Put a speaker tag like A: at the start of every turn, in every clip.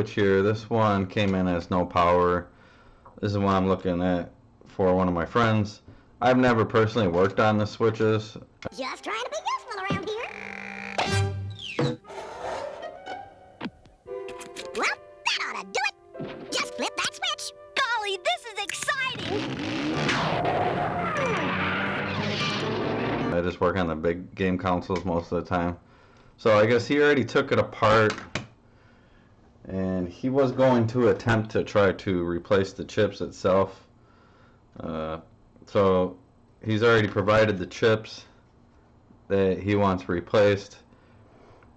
A: switch here. This one came in as no power. This is one I'm looking at for one of my friends. I've never personally worked on the switches.
B: Just trying to be useful around here. Well, that ought to do it. Just flip that switch. Golly, this is exciting.
A: I just work on the big game consoles most of the time. So I guess he already took it apart, and he was going to attempt to try to replace the chips itself. So he's already provided the chips that he wants replaced.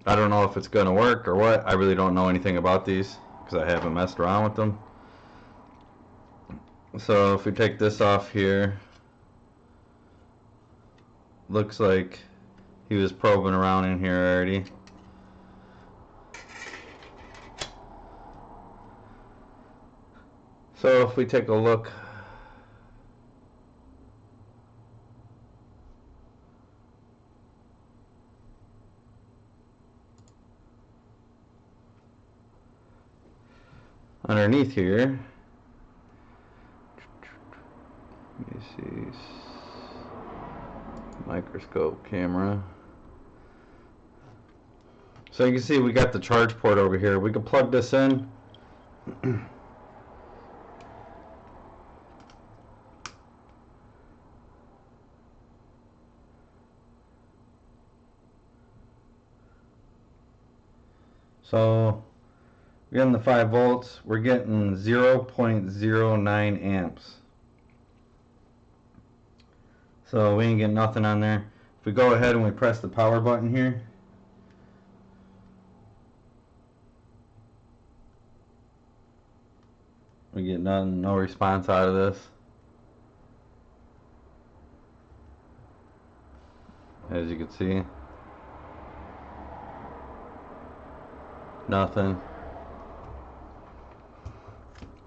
A: I don't know if it's going to work or what. I really don't know anything about these because I haven't messed around with them. So if we take this off here, looks like he was probing around in here already. So if we take a look, underneath here, let me see, microscope camera. So you can see we got the charge port over here. We can plug this in. So we're getting the 5 volts. We're getting 0.09 amps. So we ain't getting nothing on there. If we go ahead and we press the power button here, we get nothing, no response out of this. As you can see, nothing.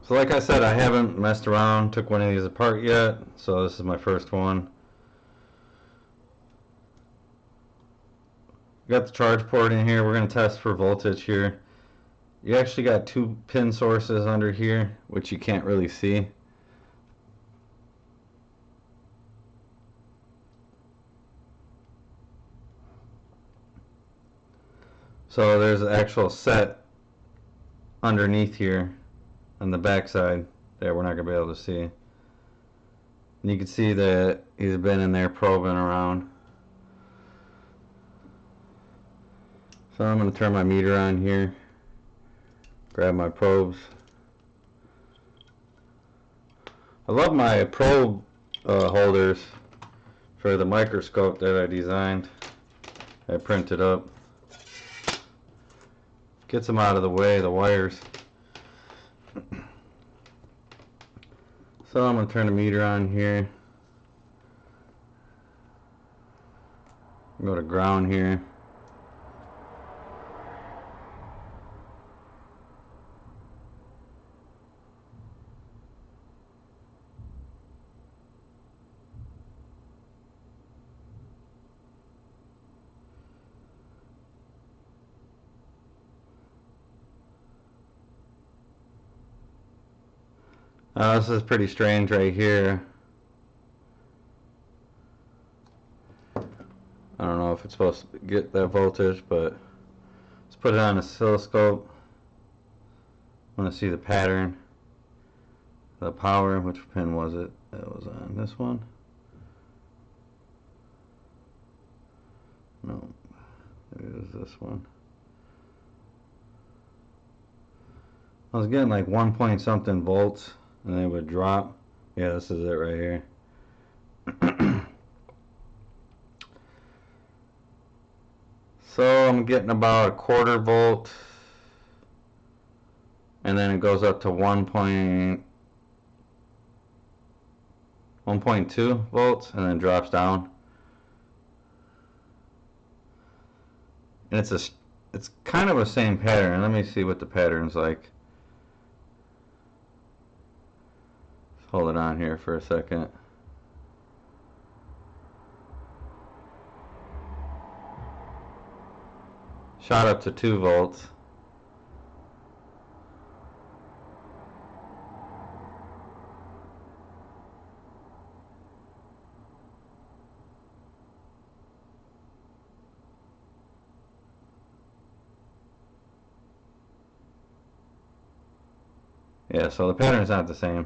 A: So like I said, I haven't messed around, took one of these apart yet, so this is my first one. Got the charge port in here. We're going to test for voltage here. You actually got 2 pin sources under here, which you can't really see. So there's an actual set underneath here on the back side that we're not going to be able to see. And you can see that he's been in there probing around. So I'm going to turn my meter on here, grab my probes. I love my probe holders for the microscope that I designed. I printed up. Gets them out of the way, the wires. So I'm going to turn the meter on here. Go to ground here. This is pretty strange right here. I don't know if it's supposed to get that voltage, but let's put it on a oscilloscope. I want to see the pattern. The power, which pin was it? That was on this one. No, it is this one. I was getting like 1 point something volts. And then it would drop. Yeah, this is it right here. So I'm getting about 1/4 volt. And then it goes up to 1.2 volts and then drops down. And it's kind of the same pattern. Let me see what the pattern's like. Hold it on here for a second. Shot up to 2 volts. Yeah, so the pattern's not the same.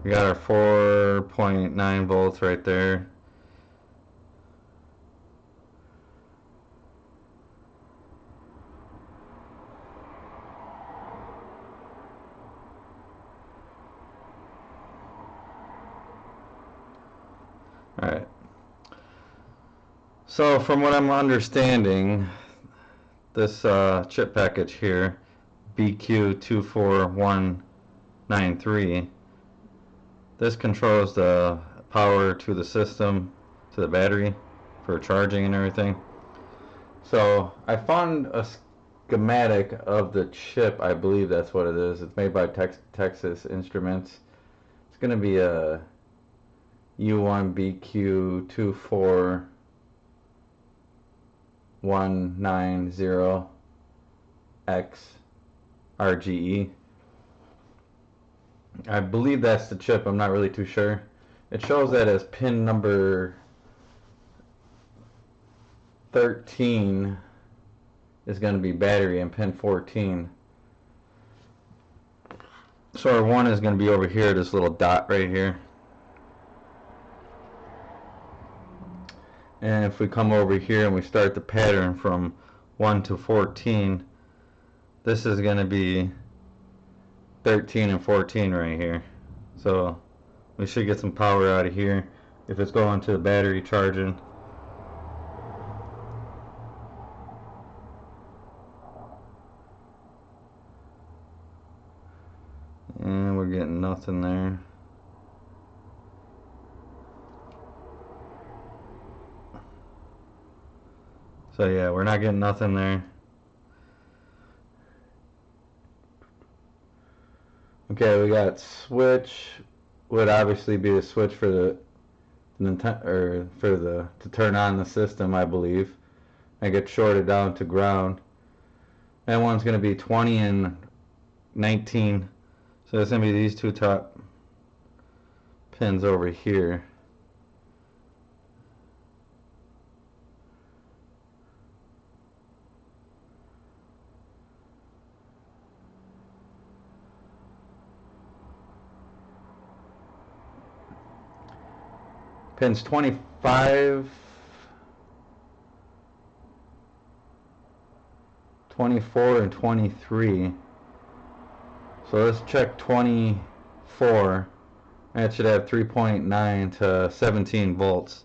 A: We got our 4.9 volts right there. Alright. So from what I'm understanding, this chip package here, BQ24193, this controls the power to the system, to the battery for charging and everything. So I found a schematic of the chip. I believe that's what it is. It's made by Texas Instruments. It's going to be a U1BQ24190X RGE. I believe that's the chip. I'm not really too sure. It shows that as pin number 13 is going to be battery, and pin 14. So our 1 is going to be over here, this little dot right here. And if we come over here and we start the pattern from 1 to 14, this is going to be 13 and 14 right here. So we should get some power out of here if it's going to the battery charging. And we're getting nothing there. So yeah, we're not getting nothing there. Okay, we got switch, would obviously be the switch for the to turn on the system, I believe. I get shorted down to ground. That one's going to be 20 and 19. So it's going to be these two top pins over here. Pins 25, 24, and 23. So let's check 24. That should have 3.9 to 17 volts.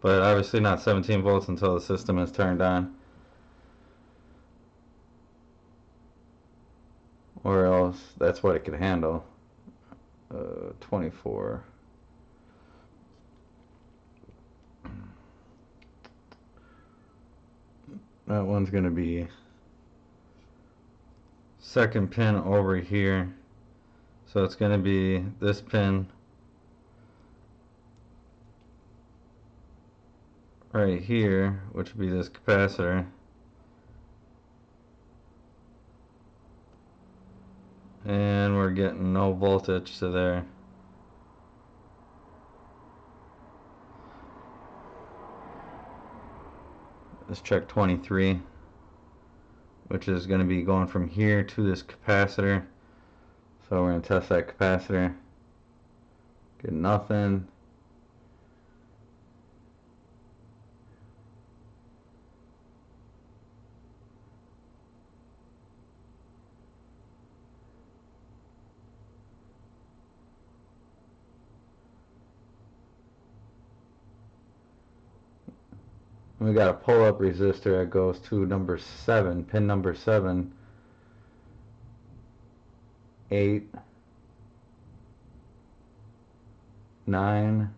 A: But obviously not 17 volts until the system is turned on. Or else that's what it could handle. 24. That one's going to be second pin over here. So it's going to be this pin right here, which would be this capacitor. And we're getting no voltage to there. Let's check 23, which is going to be going from here to this capacitor. So we're going to test that capacitor. Get nothing. We got a pull-up resistor that goes to number 7, pin number 7, 8, 9,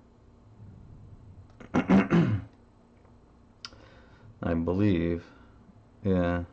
A: I believe, yeah.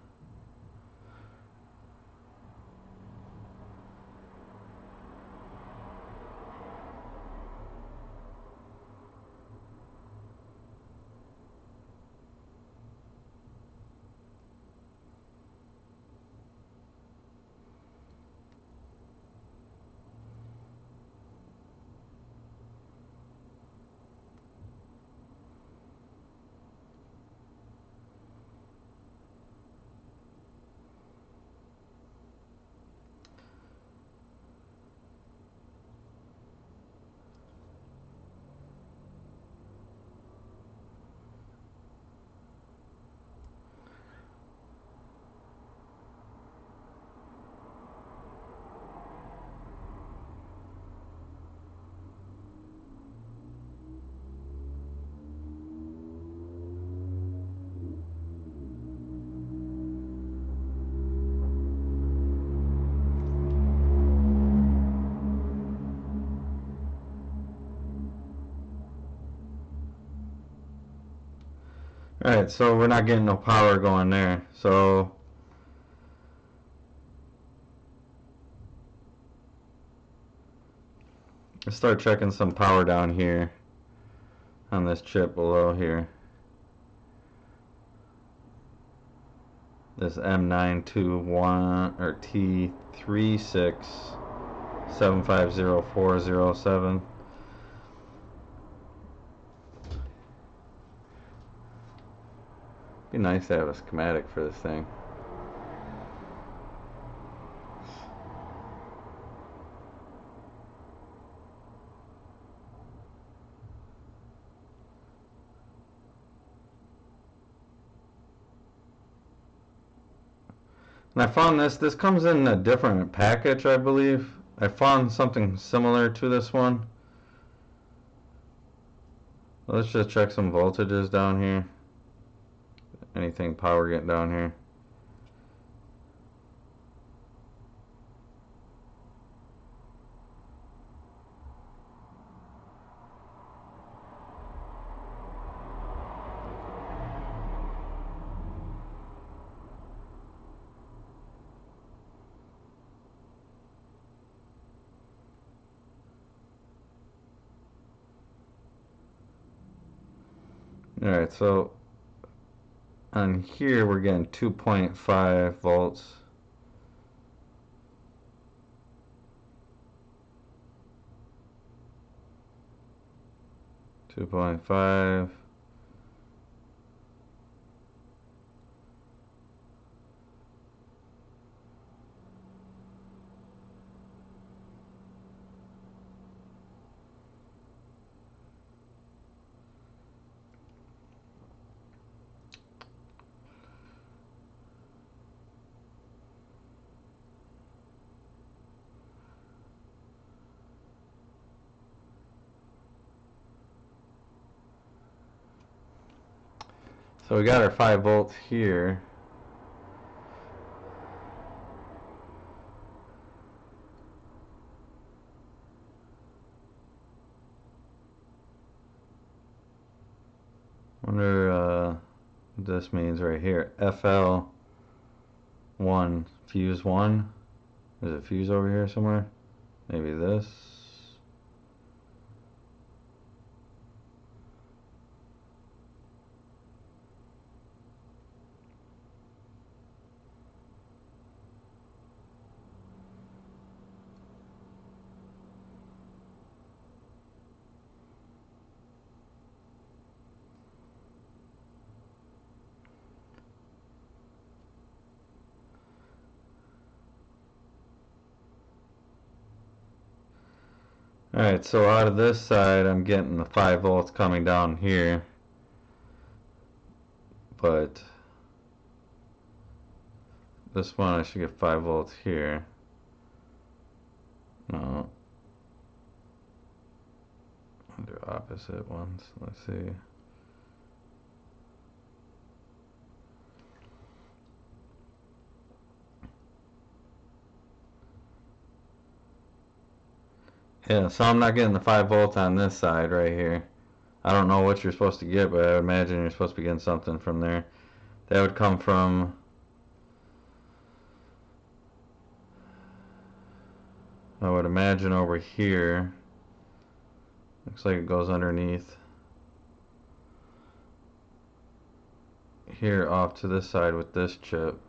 A: Alright, so we're not getting no power going there. So let's start checking some power down here on this chip below here. This M921 or T367500407. Be nice to have a schematic for this thing. And I found this comes in a different package, I believe. I found something similar to this one. Let's just check some voltages down here. Anything power getting down here. Alright, so on here we're getting 2.5 volts. Two point five. So we got our 5 volts here. Wonder what this means right here. FL1 fuse 1. There's a fuse over here somewhere. Maybe this. Alright, so out of this side I'm getting the 5 volts coming down here. But this one I should get 5 volts here. No. I'll do opposite ones. Let's see. Yeah, so I'm not getting the 5 volts on this side right here. I don't know what you're supposed to get, but I would imagine you're supposed to be getting something from there. That would come from, I would imagine, over here. Looks like it goes underneath here off to this side with this chip.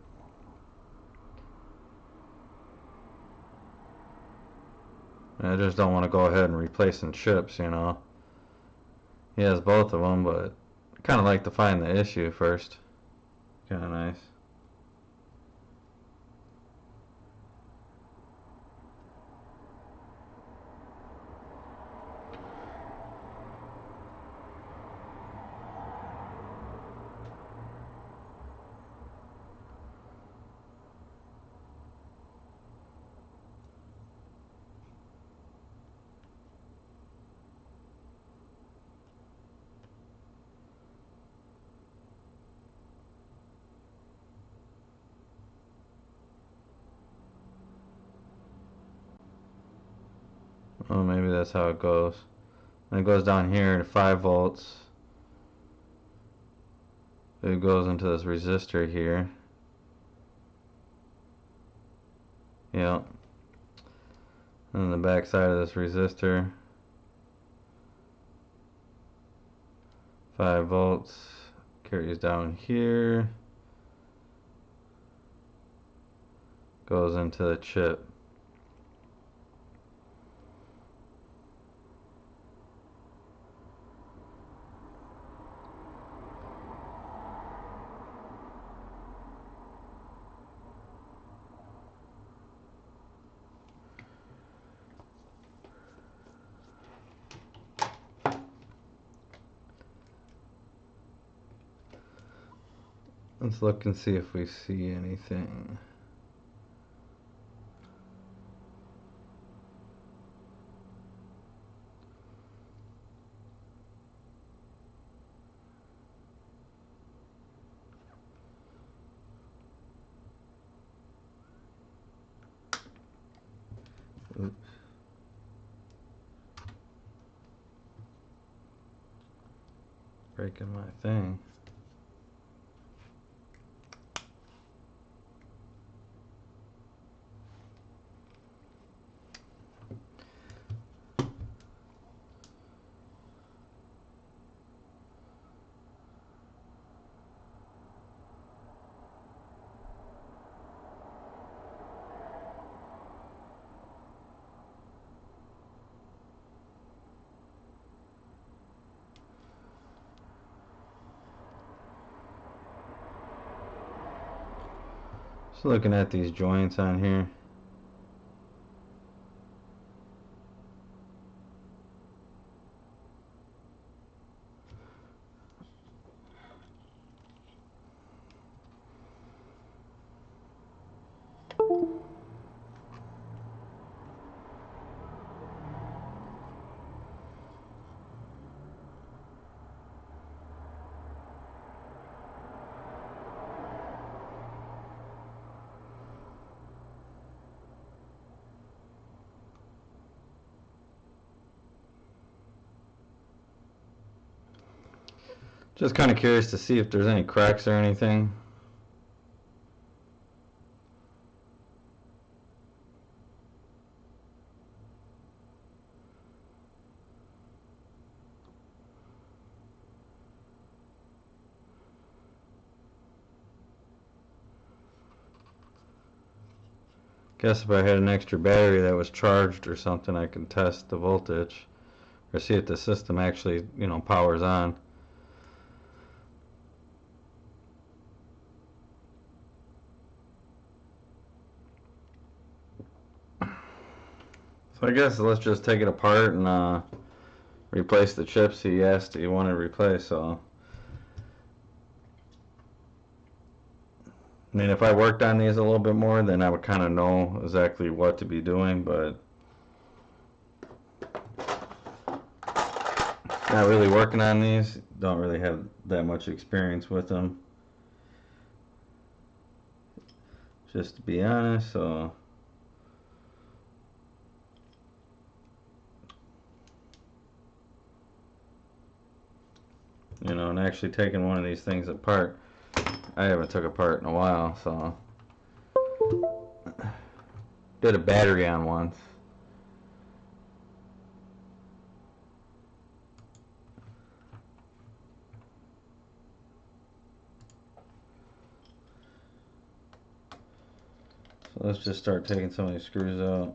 A: I just don't want to go ahead and replace some chips, you know. He has both of them, but I kind of like to find the issue first. Kind of nice. Oh, maybe that's how it goes. And it goes down here to 5 volts. It goes into this resistor here. Yep. And the back side of this resistor, 5 volts, carries down here, goes into the chip. Let's look and see if we see anything. Oops. Breaking my thing. Just looking at these joints on here. Just kind of curious to see if there's any cracks or anything. Guess if I had an extra battery that was charged or something, I could test the voltage or see if the system actually, powers on. So I guess let's just take it apart and replace the chips he asked he wanted to replace. So I mean, if I worked on these a little bit more, then I would kind of know exactly what to be doing, but not really working on these. Don't really have that much experience with them, just to be honest. So and actually taking one of these things apart, I haven't took apart in a while. So did a battery on once. So let's just start taking some of these screws out.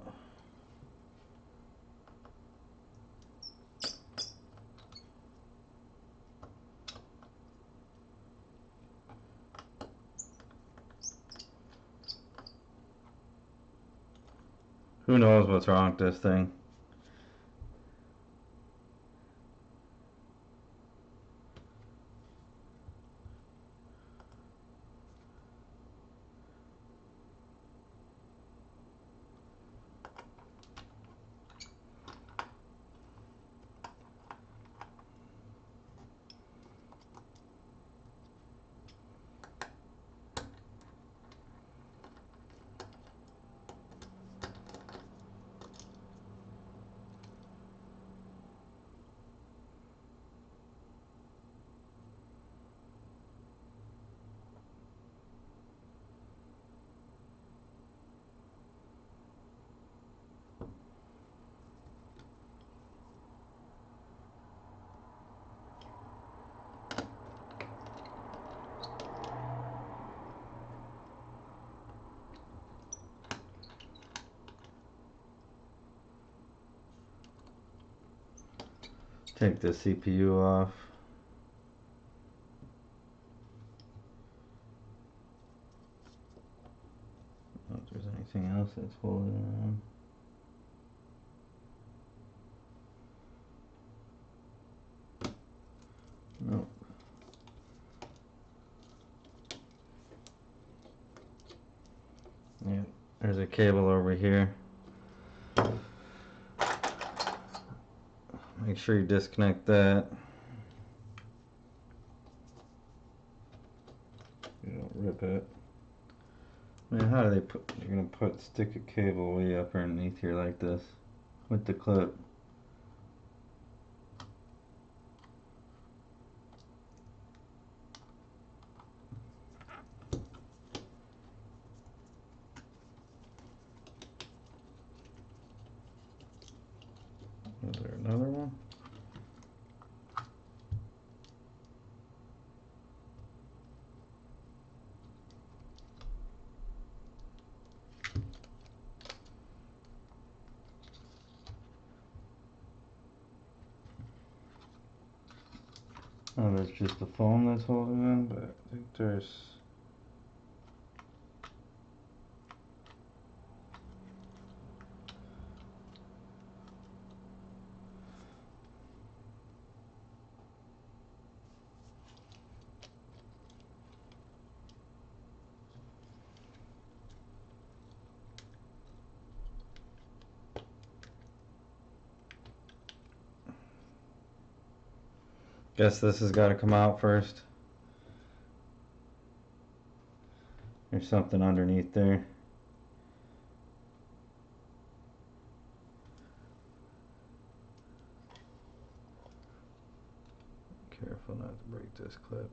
A: Who knows what's wrong with this thing? Take the CPU off. I don't know if there's anything else that's holding it on. Nope. Yeah, there's a cable over here. Make sure you disconnect that. You don't rip it. Man, how do they put, you're gonna stick a cable way up underneath here like this with the clip. Is there another one? Oh, that's just the foam that's holding in, but I think there's... Guess this has got to come out first. There's something underneath there. Careful not to break this clip.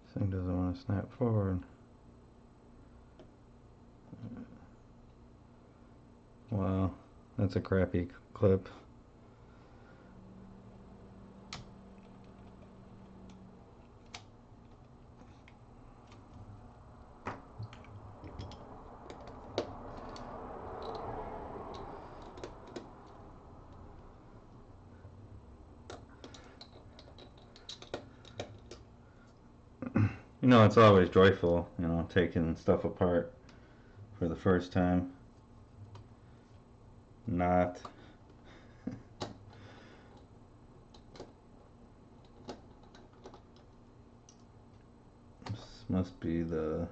A: This thing doesn't want to snap forward. Wow, that's a crappy clip. You know, it's always joyful, you know, taking stuff apart for the first time. Not. This must be the...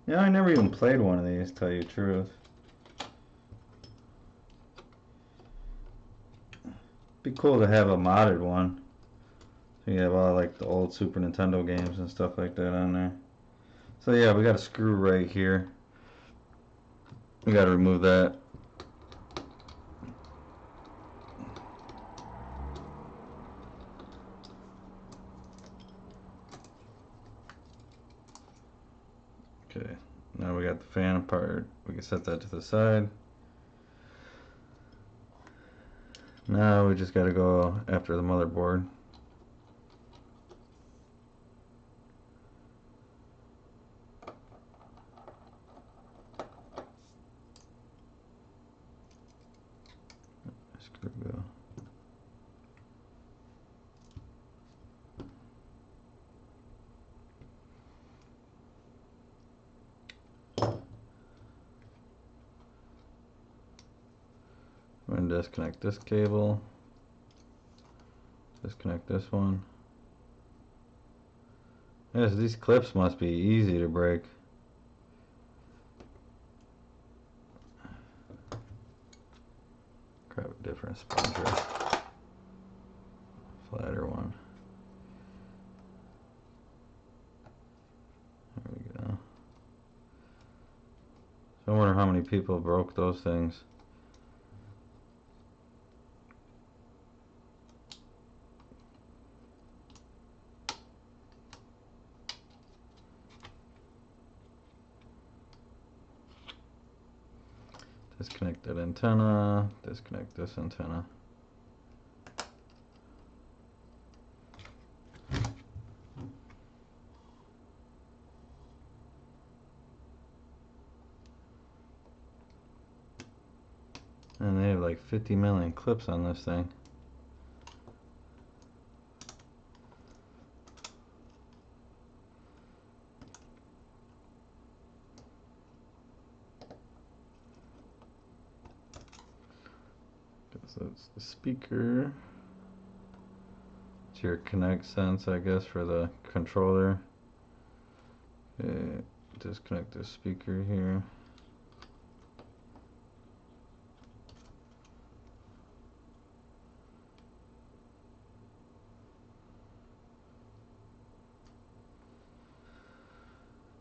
A: Yeah, I never even played one of these, to tell you the truth. Be cool to have a modded one. So you have all like the old Super Nintendo games and stuff like that on there. So yeah, we got a screw right here. We got to remove that. Okay, now we got the fan part. We can set that to the side. Now we just got to go after the motherboard. Screw go. I'm going to disconnect this cable. Disconnect this one. Yes, these clips must be easy to break. Grab a different sponger. Flatter one. There we go. So I wonder how many people broke those things. Disconnect that antenna, disconnect this antenna. like 50 million clips on this thing. So it's the speaker. It's your connect sense, I guess, for the controller. Okay, disconnect the speaker here.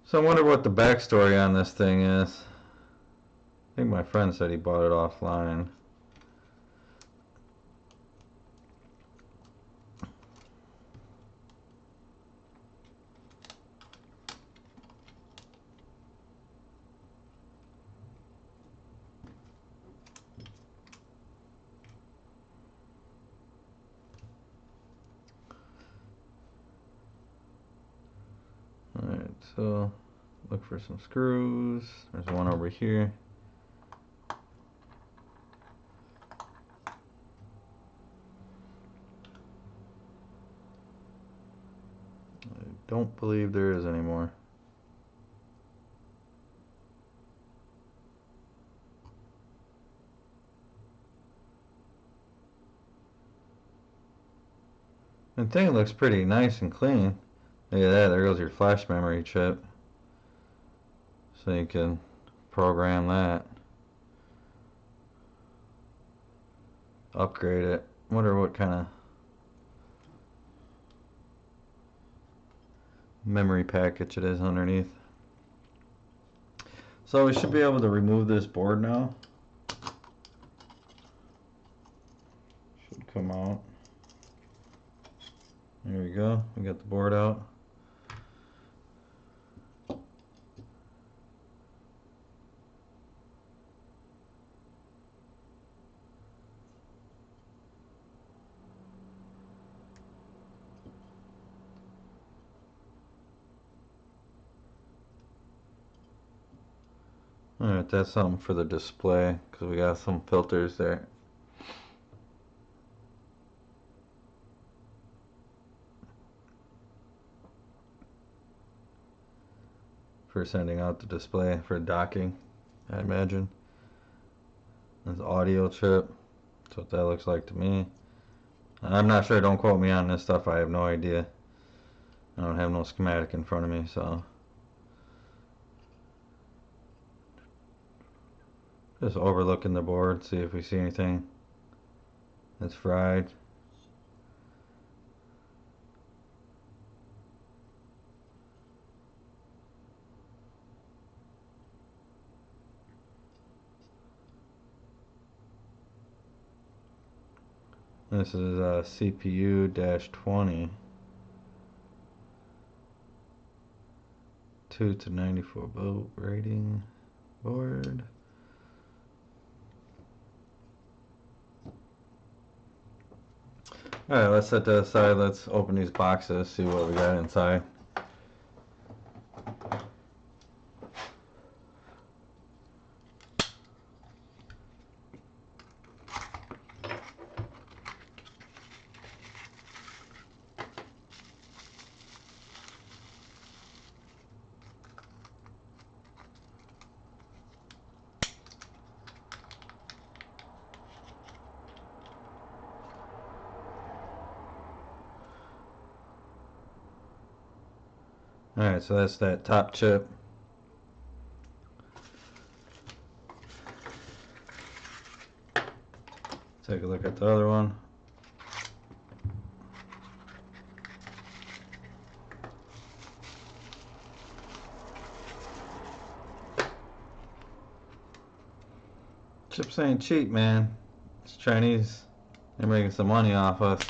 A: So I wonder what the backstory on this thing is. I think my friend said he bought it offline. Alright, so look for some screws. There's one over here. I don't believe there is anymore. The thing looks pretty nice and clean. Look at that, there goes your flash memory chip. So you can program that. Upgrade it. Wonder what kind of memory package it is underneath. So we should be able to remove this board now. Should come out. There we go. We got the board out. Alright, that's something for the display because we got some filters there. For sending out the display for docking, I imagine. This audio chip. That's what that looks like to me. I'm not sure, don't quote me on this stuff, I have no idea. I don't have no schematic in front of me, so. Just overlooking the board, see if we see anything that's fried. This is a CPU-20. 2 to 94 volt rating board. Alright, let's set that aside. Let's open these boxes, see what we got inside. Alright, so that's that top chip. Take a look at the other one. Chips ain't cheap, man. It's Chinese. They're making some money off us.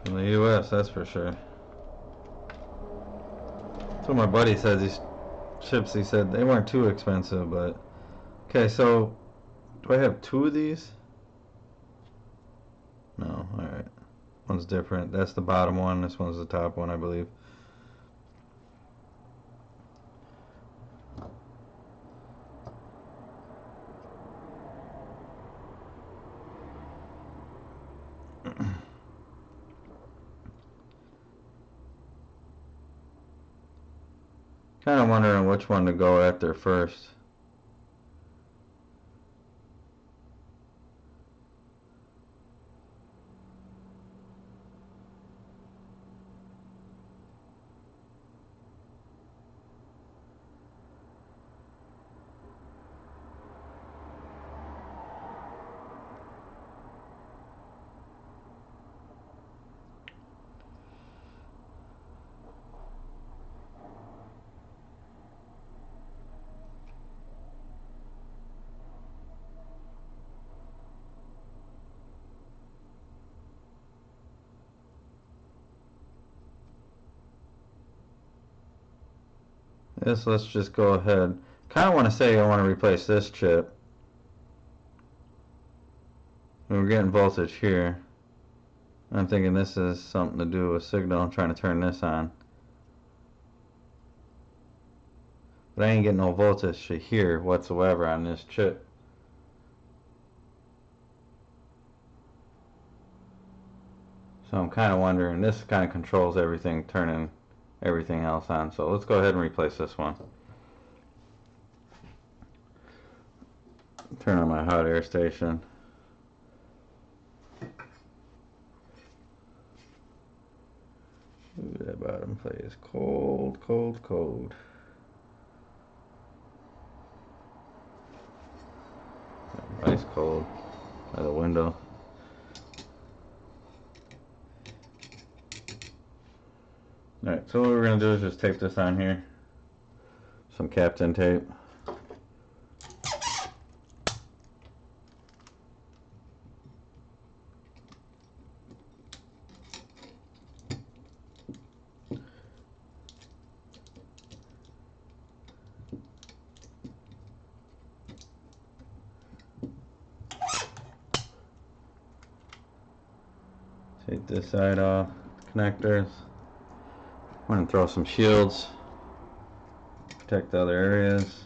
A: From the US, that's for sure. That's what my buddy says. These chips, he said they weren't too expensive, but okay. So, do I have two of these? No. All right. One's different. That's the bottom one. This one's the top one, I believe. Kind of wondering which one to go after first. Let's just go ahead. Kind of want to say I want to replace this chip. We're getting voltage here. I'm thinking this is something to do with signal. I'm trying to turn this on. But I ain't getting no voltage here whatsoever on this chip. So I'm kind of wondering, this kind of controls everything, turning everything else on. So let's go ahead and replace this one. Turn on my hot air station. Ooh, that bottom plate is cold, cold, cold. Ice cold by the window. Alright, so what we're going to do is just tape this on here. Some Captain tape. Take this side off, connectors. I'm going to throw some shields, protect the other areas.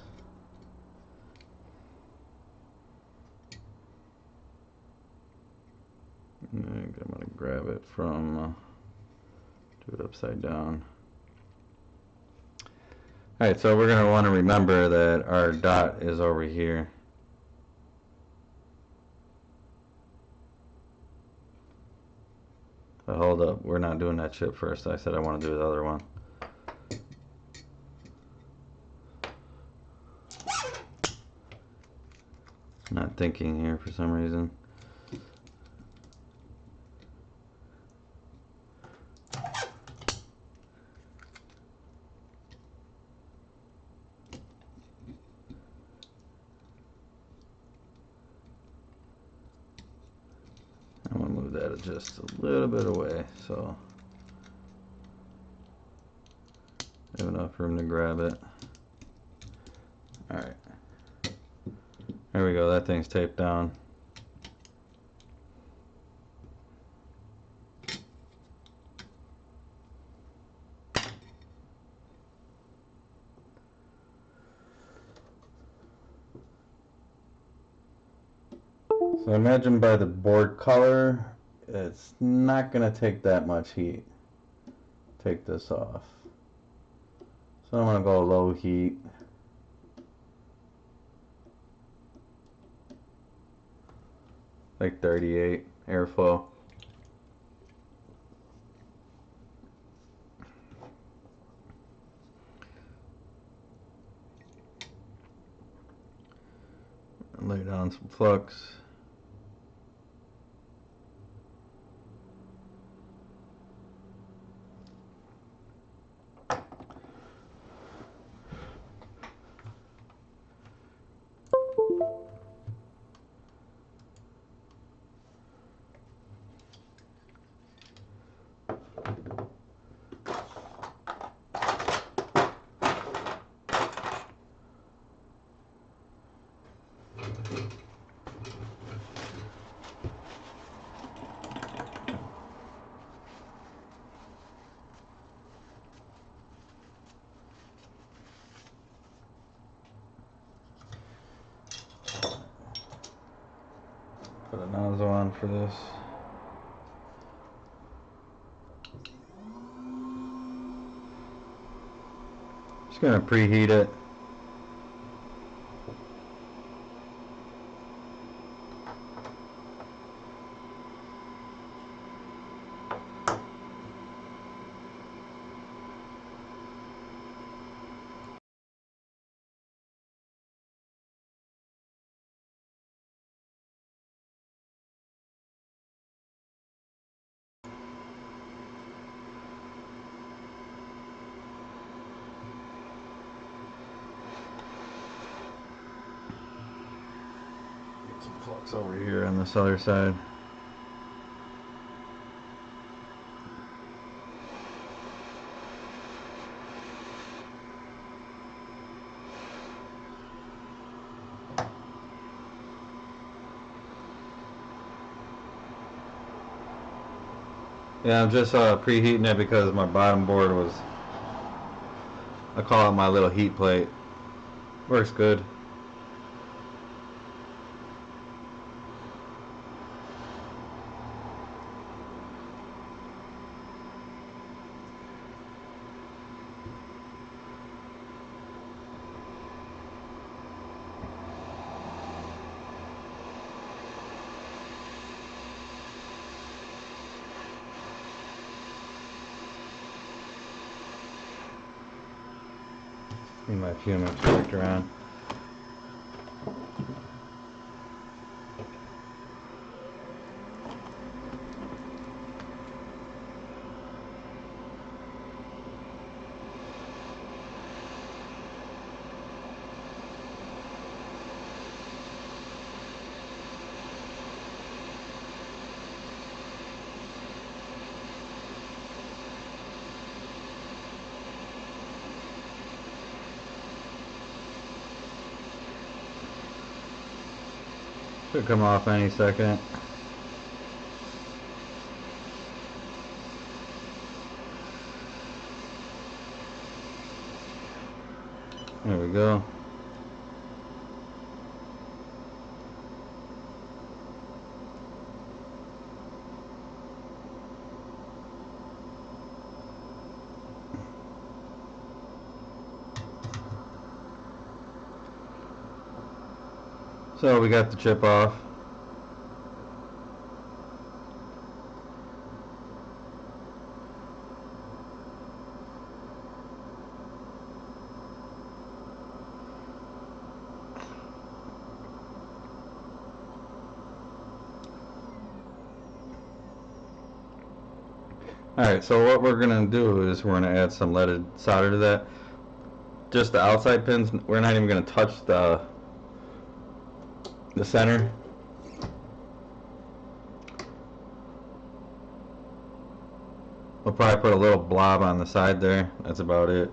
A: And I'm going to grab it from, do it upside down. Alright, so we're going to want to remember that our dot is over here. But hold up, we're not doing that chip first. I said I want to do the other one. Not thinking here for some reason. I'm going to move that just a little bit away so I have enough room to grab it. Alright. There we go, that thing's taped down. So imagine by the board color, it's not going to take that much heat. Take this off. So I'm going to go low heat. Like 38 airflow. Lay down some flux. Put a nozzle on for this. Just gonna preheat it. Get some flux over here on this other side. Yeah, I'm just preheating it because my bottom board was, I call it my little heat plate. Works good. Need my fume extractor on. Should come off any second. There we go. So we got the chip off. Alright, so what we're going to do is we're going to add some leaded solder to that. Just the outside pins, we're not even going to touch the center. We'll probably put a little blob on the side there. That's about it.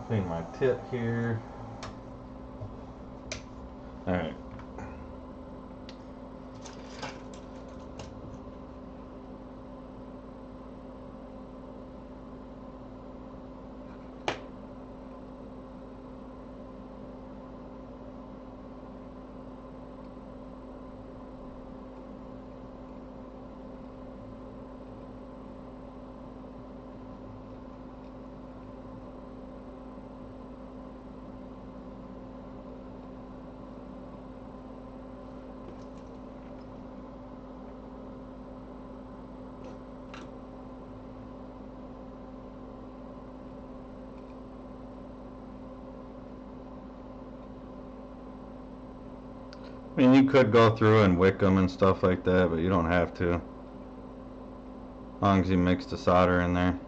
A: Clean my tip here. Alright. I mean, you could go through and wick them and stuff like that, but you don't have to. As long as you mix the solder in there.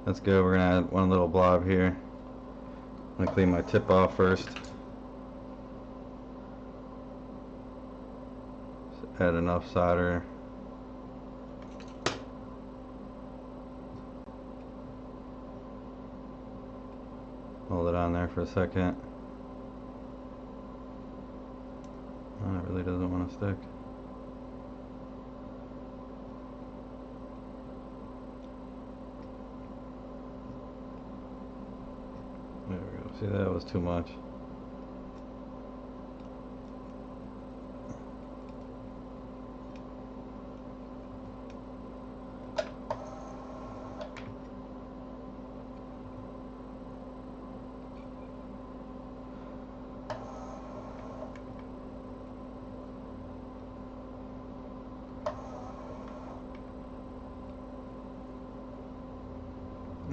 A: That's good. We're going to add one little blob here. I'm going to clean my tip off first. Just add enough solder. Hold it on there for a second. that really doesn't want to stick. There we go. See, that was too much.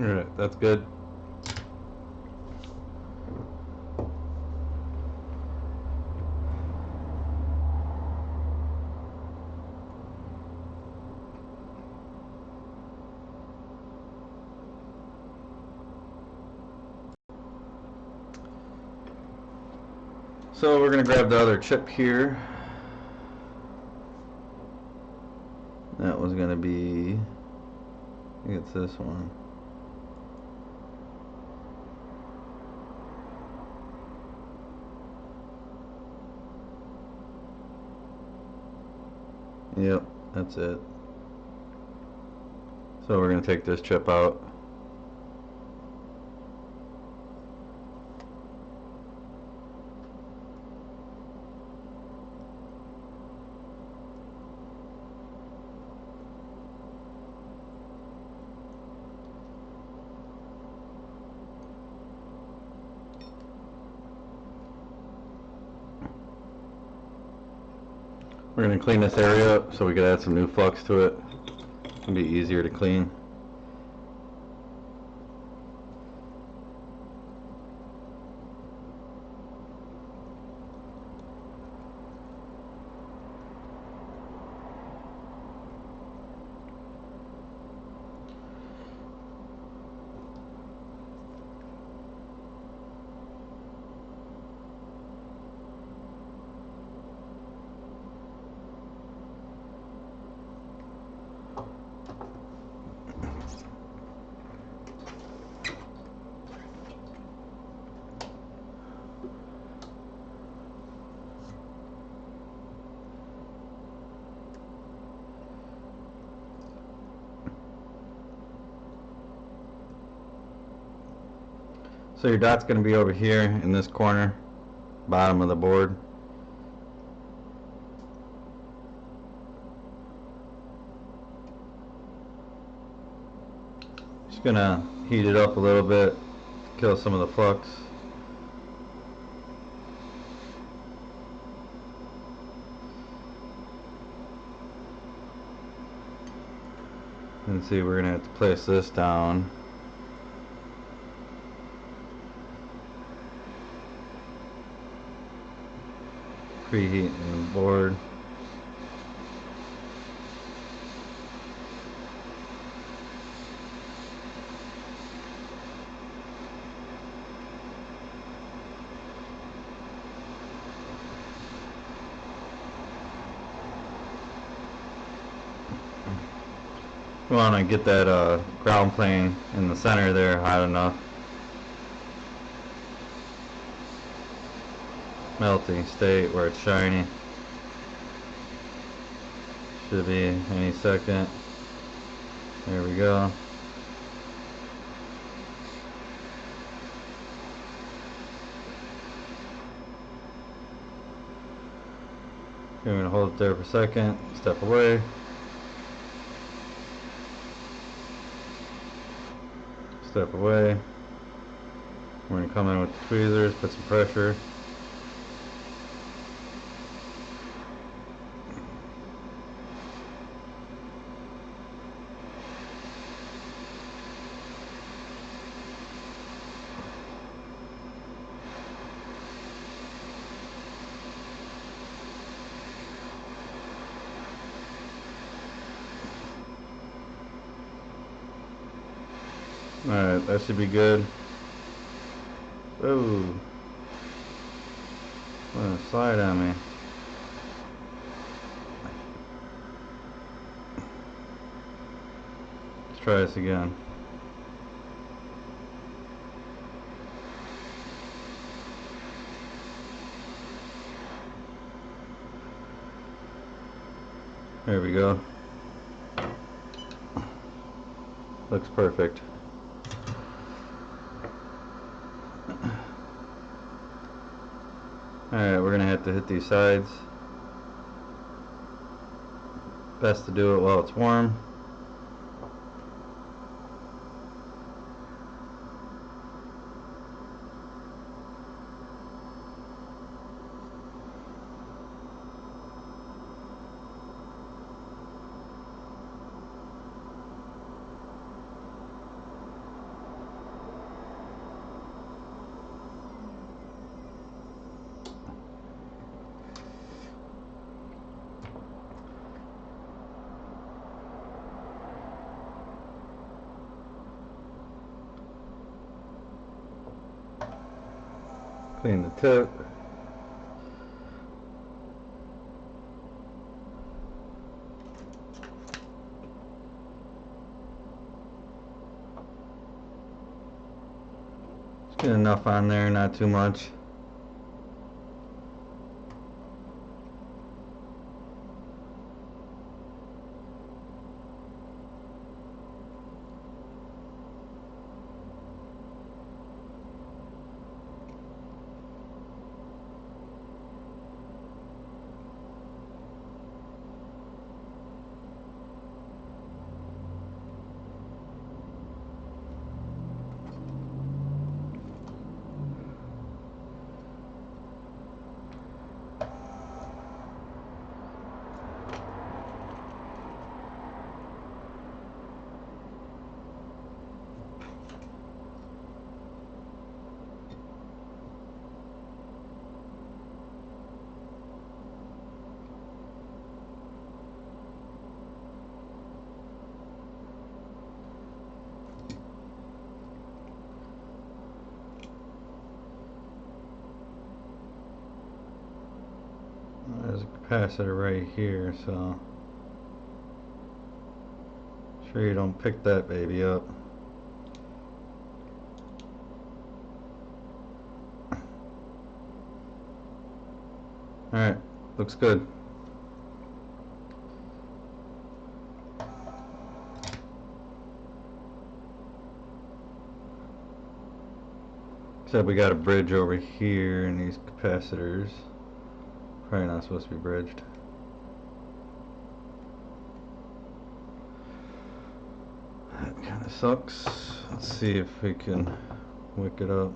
A: Alright, that's good. So we're going to grab the other chip here. That was going to be, I think it's this one. Yep, that's it. So we're going to take this chip out. We're going to clean this area up so we can add some new flux to it. It'll be easier to clean. So your dot's going to be over here in this corner, bottom of the board. Just going to heat it up a little bit to kill some of the flux. And see, we're going to have to place this down. Preheating the board. We want to get that ground plane in the center there hot enough. Melting state where it's shiny. Should be any second. There we go. Okay, I'm going to hold it there for a second, step away. Step away. We're going to come in with the tweezers, put some pressure. Alright, that should be good. Oh, what a slide on me. Let's try this again. There we go. Looks perfect. Alright, we're gonna have to hit these sides. Best to do it while it's warm. Clean the tip. Just get enough on there, not too much. There's a capacitor right here, so sure you don't pick that baby up. Alright, looks good. Except we got a bridge over here in these capacitors. Probably not supposed to be bridged. That kind of sucks. Let's see if we can wick it up.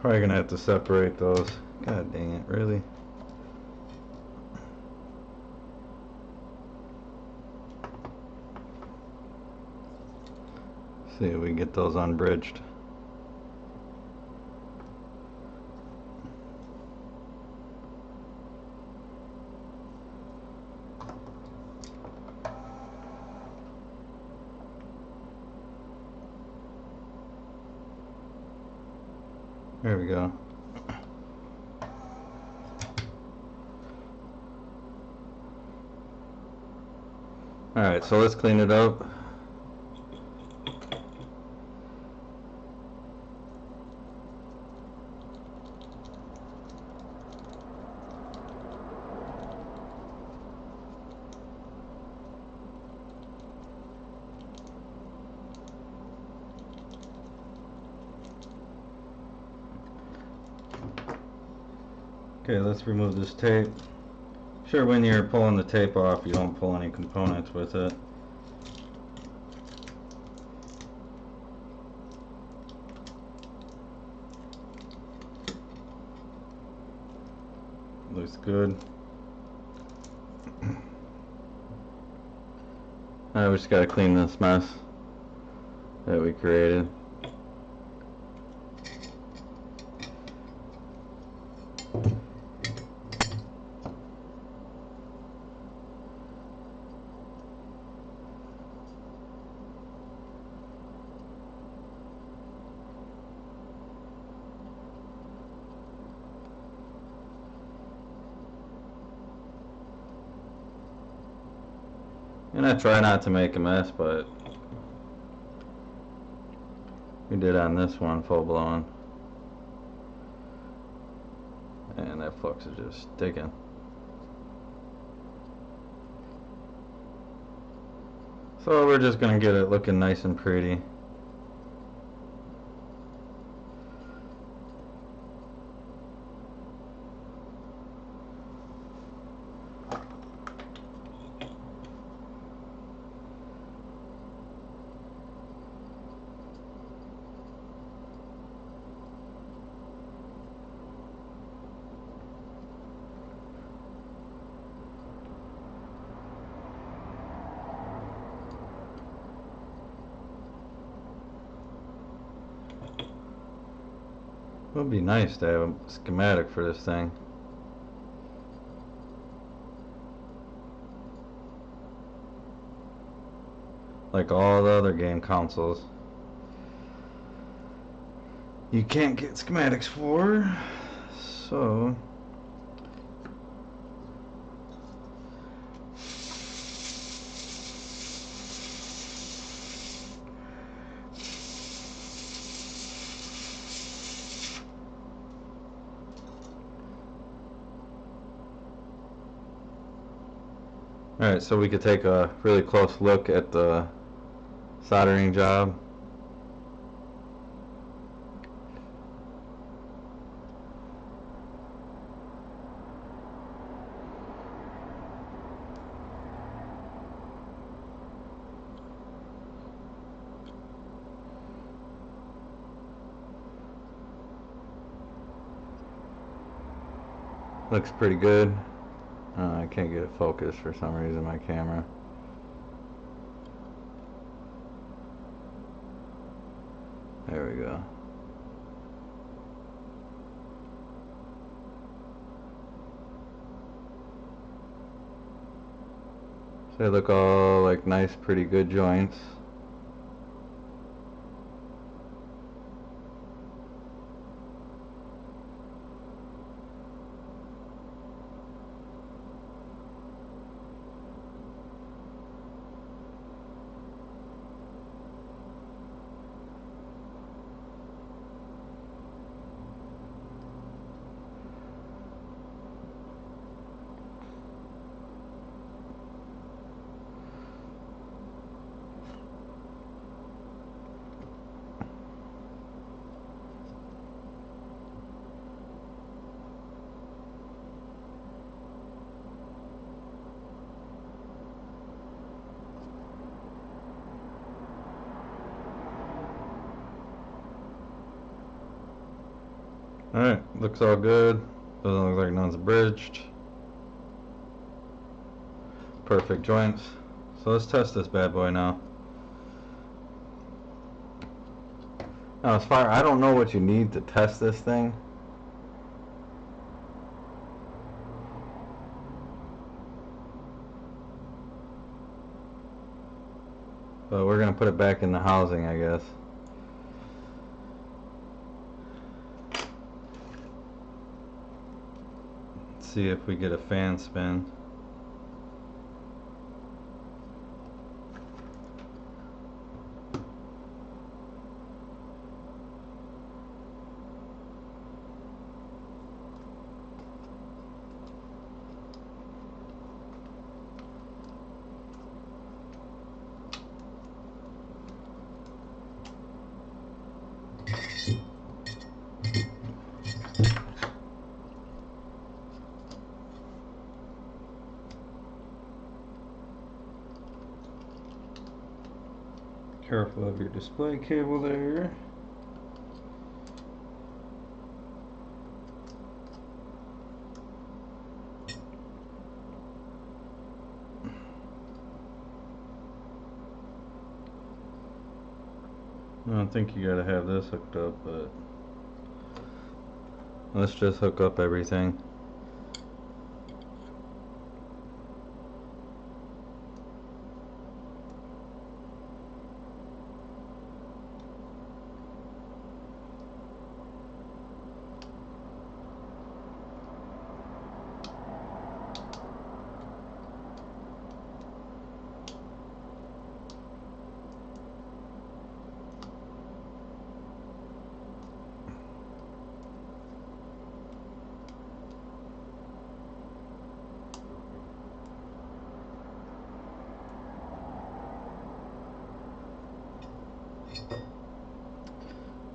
A: Probably gonna have to separate those. God dang it, really? See if we can get those unbridged. There we go. Alright, so let's clean it up. Okay, let's remove this tape. Sure, when you're pulling the tape off, you don't pull any components with it. Looks good. Alright, we just gotta clean this mess that we created. And I try not to make a mess, but we did on this one full blown. And that flux is just sticking. So we're just gonna get it looking nice and pretty. It would be nice to have a schematic for this thing. Like all the other game consoles. You can't get schematics for, so alright, so we could take a really close look at the soldering job. Looks pretty good. I can't get it focused for some reason, my camera. There we go. So they look all like nice, pretty good joints. Alright, looks all good. Doesn't look like none's bridged. Perfect joints. So let's test this bad boy now. Now as far, I don't know what you need to test this thing. But we're gonna put it back in the housing, I guess. See if we get a fan spin. Careful of your display cable there. I don't think you gotta have this hooked up, but let's just hook up everything.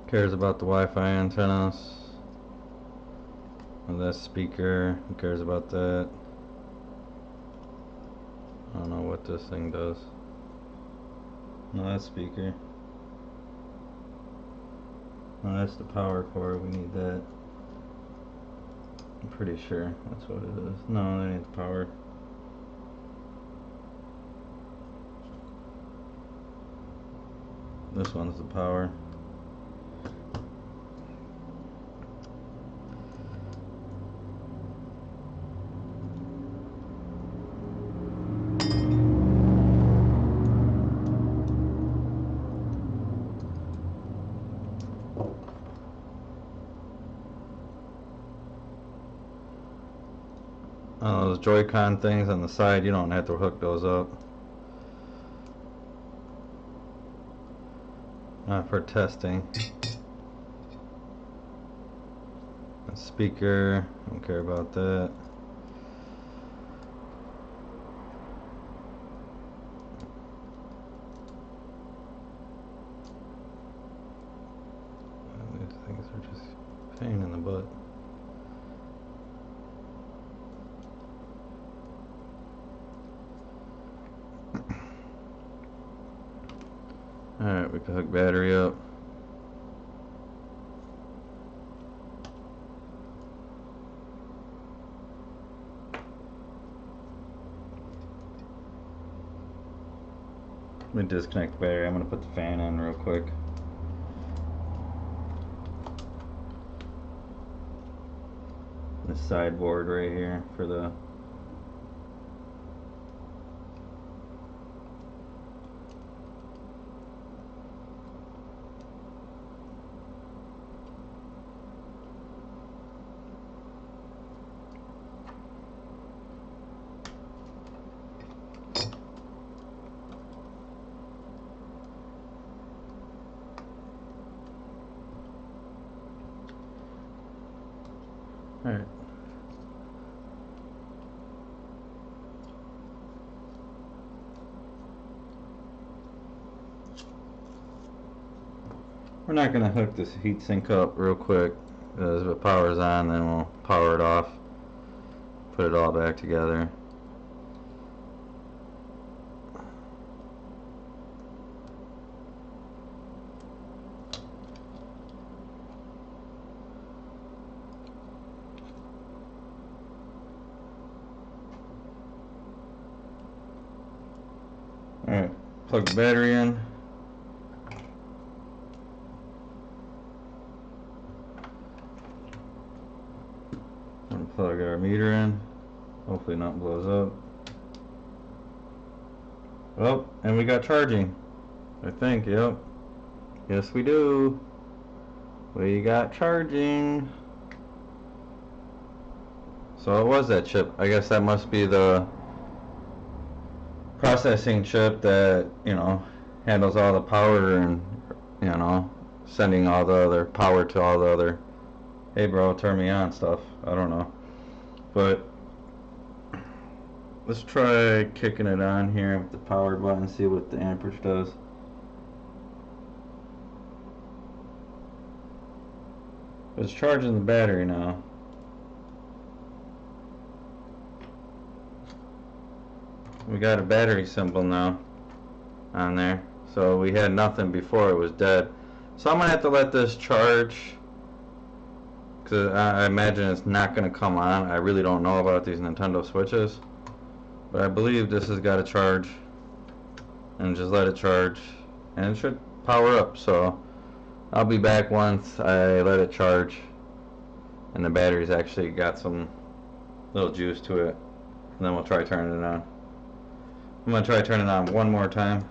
A: Cares about the Wi-Fi antennas. And that speaker, who cares about that? I don't know what this thing does. No, that speaker. No, that's the power cord, we need that. I'm pretty sure that's what it is. No, that ain't the power. This one's the power. Those Joy-Con things on the side, you don't have to hook those up. Not for testing. A speaker, don't care about that. These things are just a pain in the butt. Alright, we can hook battery up. Let me disconnect the battery. I'm going to put the fan in real quick. This sideboard right here for the Alright. We're not going to hook this heatsink up real quick. As the power's on, then we'll power it off. Put it all back together. Alright, plug the battery in. Plug our meter in. Hopefully nothing blows up. Oh, and we got charging. I think, yep. Yes, we do. We got charging. So it was that chip. I guess that must be the processing chip that, you know, handles all the power and, you know, sending all the other power to all the other, hey bro, turn me on stuff. I don't know. But let's try kicking it on here with the power button, see what the amperage does. It's charging the battery now. We got a battery symbol now on there. So we had nothing before, it was dead. So I'm gonna have to let this charge, because I imagine it's not going to come on. I really don't know about these Nintendo Switches, but I believe this has got to charge, and just let it charge, and it should power up. So I'll be back once I let it charge and the battery's actually got some little juice to it, and then we'll try turning it on. I'm going to try turning it on one more time.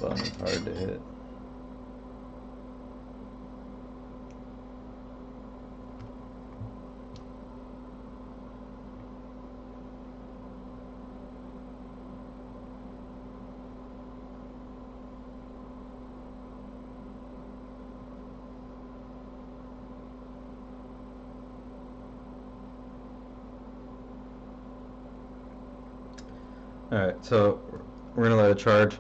A: Button is hard to hit. Alright, so we're going to let it charge.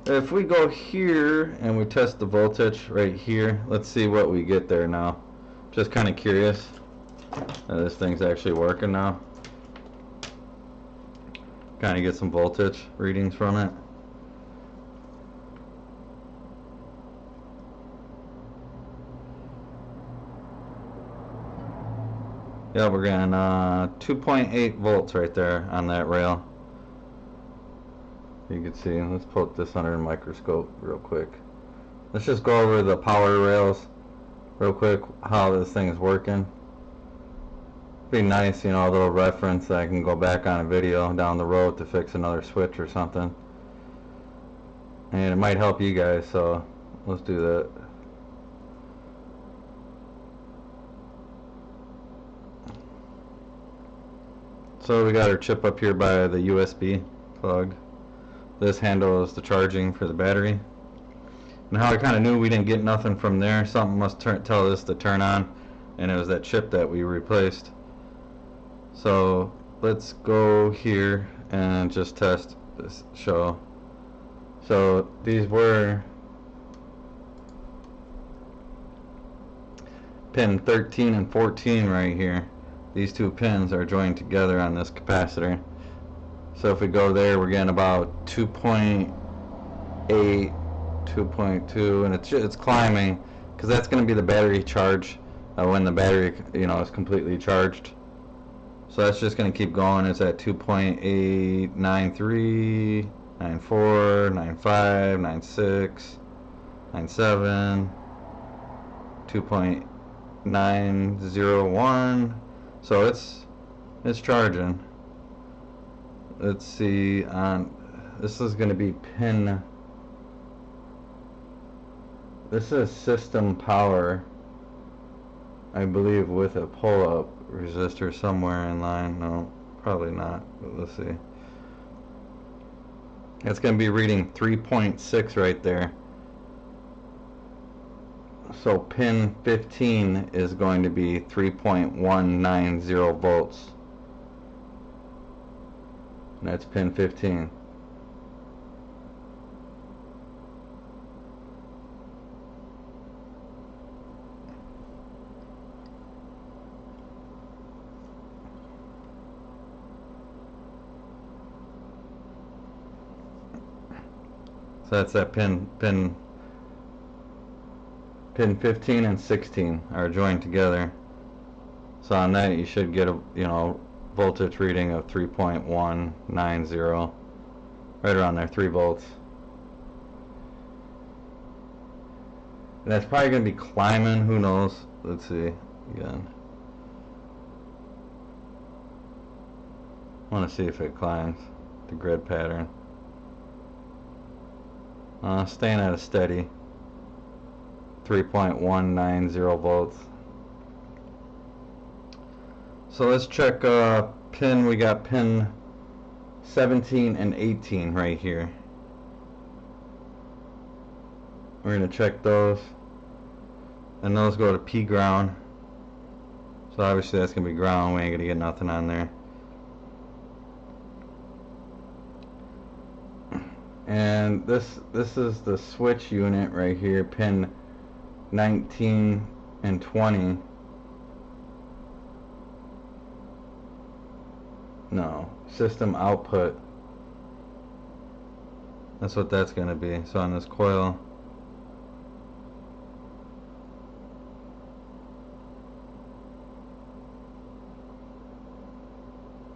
A: If we go here and we test the voltage right here, let's see what we get there now. Just kind of curious. This thing's actually working now. Kind of get some voltage readings from it. Yeah, we're getting 2.8 volts right there on that rail. You can see. Let's put this under a microscope real quick. Let's just go over the power rails real quick, how this thing is working. Be nice, you know, a little reference that I can go back on a video down the road to fix another switch or something. And it might help you guys, so let's do that. So we got our chip up here by the USB plug. This handles the charging for the battery. And how I kind of knew we didn't get nothing from there, something must tell this to turn on, and it was that chip that we replaced. So let's go here and just test this show. So these were pin 13 and 14 right here. These two pins are joined together on this capacitor. So if we go there, we're getting about 2.8, 2.2, and it's climbing because that's going to be the battery charge when the battery, you know, is completely charged. So that's just going to keep going. It's at 2.8, 9.3, 9.4, 9.5, 9.6, 9.7, 2.901. So it's charging. Let's see, this is going to be pin, this is system power, I believe, with a pull-up resistor somewhere in line. No, probably not, but let's see. It's going to be reading 3.6 right there. So pin 15 is going to be 3.190 volts. And that's pin 15. So that's that pin 15 and 16 are joined together. So on that you should get a, you know, voltage reading of 3.190, right around there, 3 volts. And that's probably going to be climbing, who knows. Let's see again. I want to see if it climbs the grid pattern. Staying at a steady 3.190 volts. So let's check pin. We got pin 17 and 18 right here. We're going to check those, and those go to P ground. So obviously that's going to be ground. We ain't going to get nothing on there. And this is the switch unit right here, pin 19 and 20. No, system output. That's what that's going to be. So on this coil,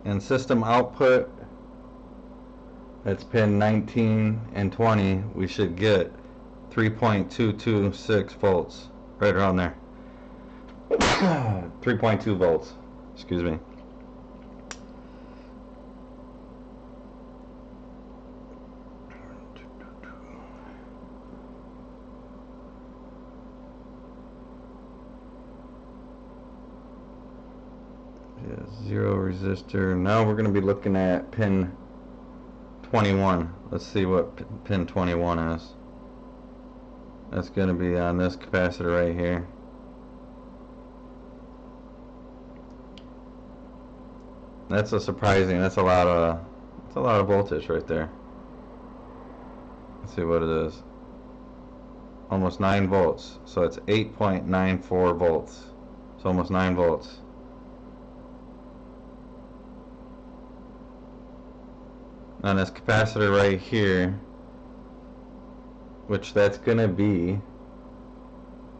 A: and system output, that's pin 19 and 20. We should get 3.226 volts, right around there. 3.2 volts, excuse me. Yeah, zero resistor. Now we're going to be looking at pin 21. Let's see what pin 21 is. That's going to be on this capacitor right here. That's a surprising, that's a lot of It's a lot of voltage right there. Let's see what it is. Almost 9 volts. So it's 8.94 volts. It's almost 9 volts. On this capacitor right here, which that's going to be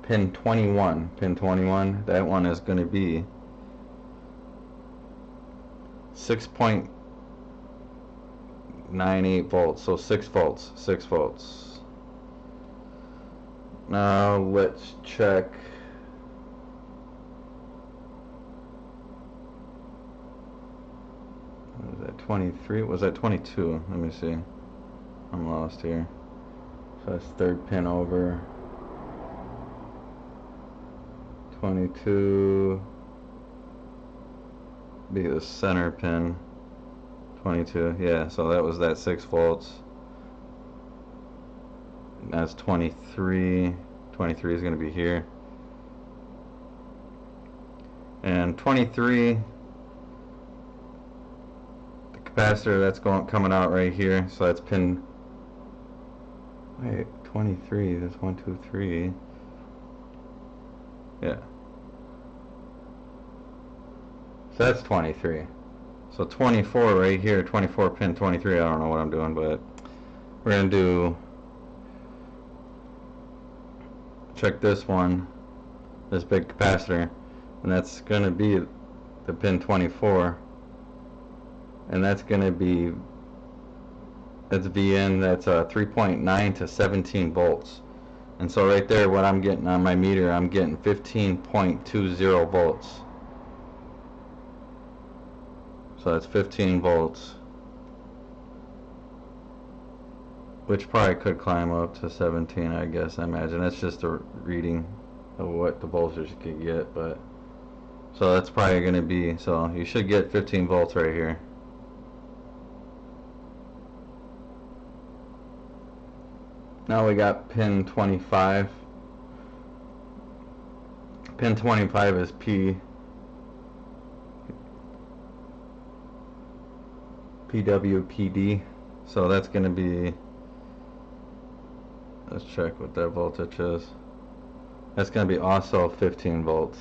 A: pin 21. Pin 21, that one is going to be 6.98 volts. So 6 volts. 6 volts. Now let's check. Was that 23? Was that 22? Let me see. I'm lost here. So that's third pin over. 22. Be the center pin. 22. Yeah, so that was that 6 volts. That's 23. 23 is going to be here. And 23, the capacitor that's coming out right here. So that's pin. Wait, 23. That's 1, 2, 3. Yeah. So that's 23. So 24 right here. 24 pin 23. I don't know what I'm doing, but we're going to do. Check this one, this big capacitor, and that's going to be the pin 24, and that's going to be, that's VN, that's 3.9 to 17 volts, and so right there what I'm getting on my meter, I'm getting 15.20 volts, so that's 15 volts, which probably could climb up to 17, I guess. I imagine that's just a reading of what the voltage you could get, but so that's probably going to be, so you should get 15 volts right here. Now we got pin 25. Pin 25 is PWPD, so that's going to be, let's check what that voltage is. That's going to be also 15 volts.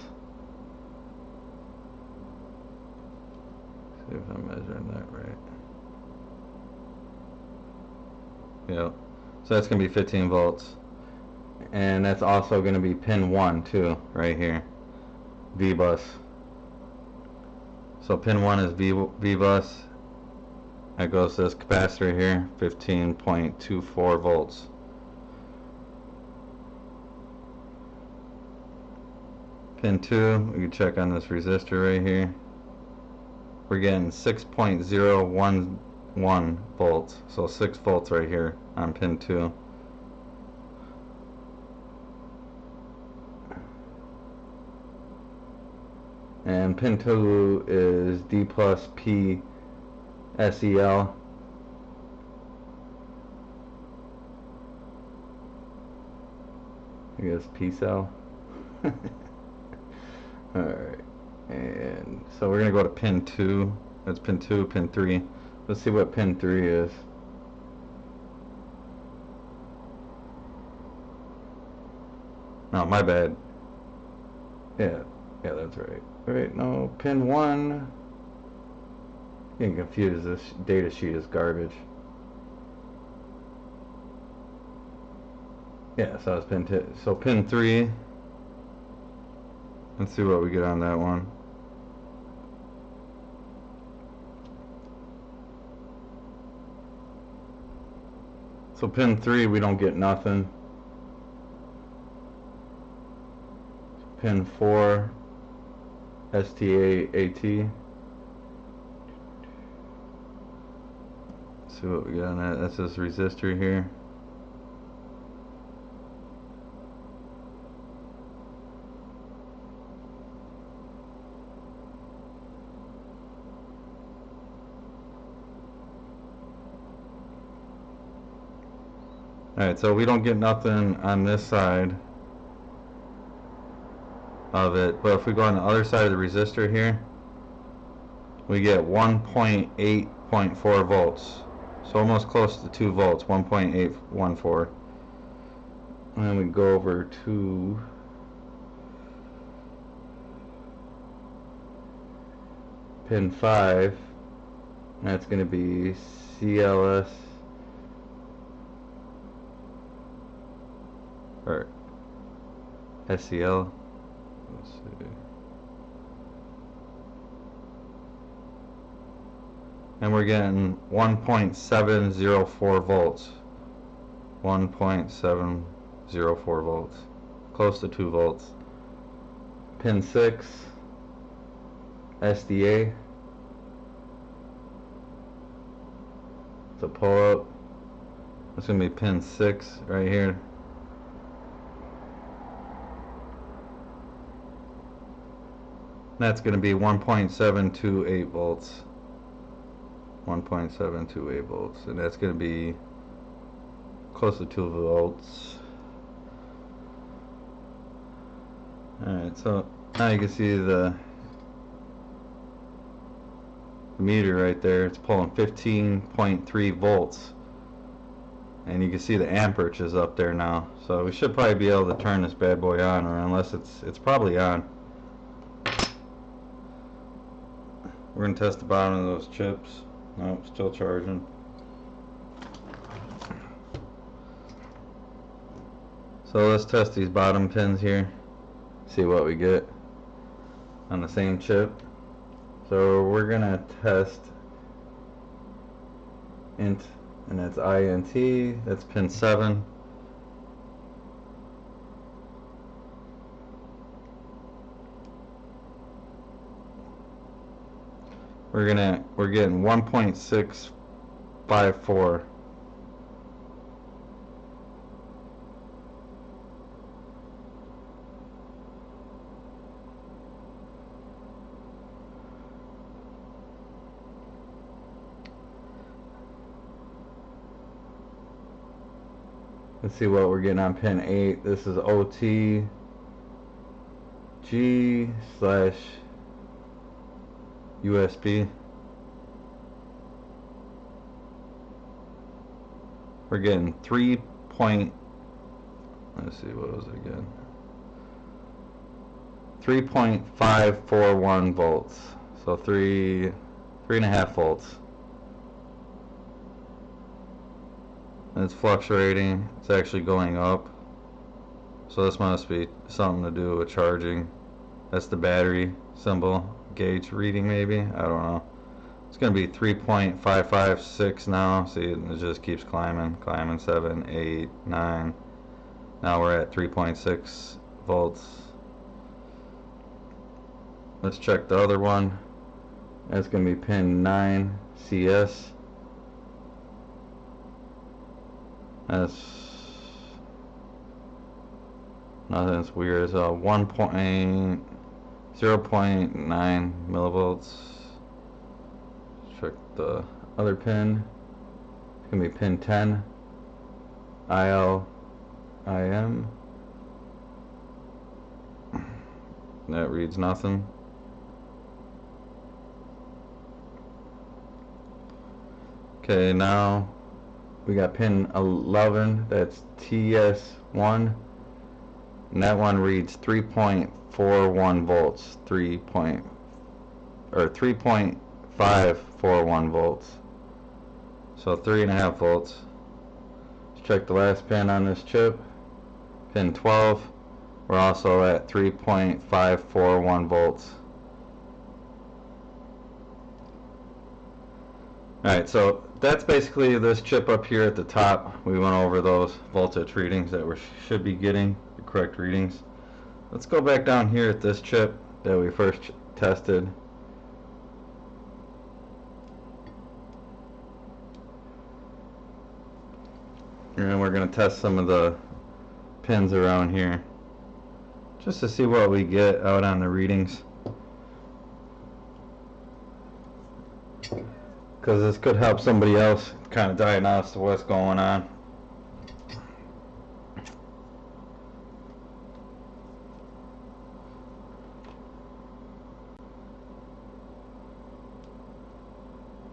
A: See if I'm measuring that right. Yep. So that's going to be 15 volts. And that's also going to be pin 1 too, right here. V-bus. So pin 1 is V-bus. That goes to this capacitor here, 15.24 volts. Pin 2, we can check on this resistor right here. We're getting 6.011 volts, so 6 volts right here on pin 2. And pin 2 is D plus P SEL. I guess P cell. Alright, and so we're going to go to pin 2. That's pin 2, pin 3. Let's see what pin 3 is. No, my bad. Yeah, that's right. Wait, no, pin 1. Getting confused. This data sheet is garbage. Yeah, so it's pin 2. So pin 3. Let's see what we get on that one. So pin 3, we don't get nothing. Pin 4, STAAT. Let's see what we got on that. That's this resistor here. Alright, so we don't get nothing on this side of it, but if we go on the other side of the resistor here, we get 1.8.4 volts. So almost close to 2 volts, 1.814. And then we go over to pin 5. That's going to be CLS or SCL. Let's see. And we're getting 1.704 volts. 1.704 volts. Close to 2 volts. Pin 6, SDA. To pull up. That's going to be pin 6 right here. That's going to be 1.728 volts. 1.728 volts. And that's going to be close to 2 volts. Alright, so now you can see the meter right there. It's pulling 15.3 volts. And you can see the amperage is up there now. So we should probably be able to turn this bad boy on, or unless it's probably on. We're going to test the bottom of those chips. Nope, still charging. So let's test these bottom pins here. See what we get on the same chip. So we're going to test int, and that's INT. That's pin 7. We're getting 1.654. Let's see what we're getting on pin 8. This is OT G / USB. We're getting 3 point, let's see, what was it again? 3.541 volts. So 3.5 volts. And it's fluctuating. It's actually going up. So this must be something to do with charging. That's the battery symbol. Gauge reading maybe, I don't know. It's going to be 3.556 now. See, it just keeps climbing, 7, 8, 9. Now we're at 3.6 volts. Let's check the other one. That's going to be pin 9 CS. That's nothing's weird. It's 0.9 millivolts. Check the other pin. It's gonna be pin 10. IM. That reads nothing. Okay, now we got pin 11. That's TS1. And that one reads 3.41 volts. 3.541 volts. So 3.5 volts. Let's check the last pin on this chip. Pin 12. We're also at 3.541 volts. Alright, so that's basically this chip up here at the top. We went over those voltage readings that we should be getting, the correct readings. Let's go back down here at this chip that we first tested. And we're going to test some of the pins around here just to see what we get out on the readings, because this could help somebody else kind of diagnose what's going on.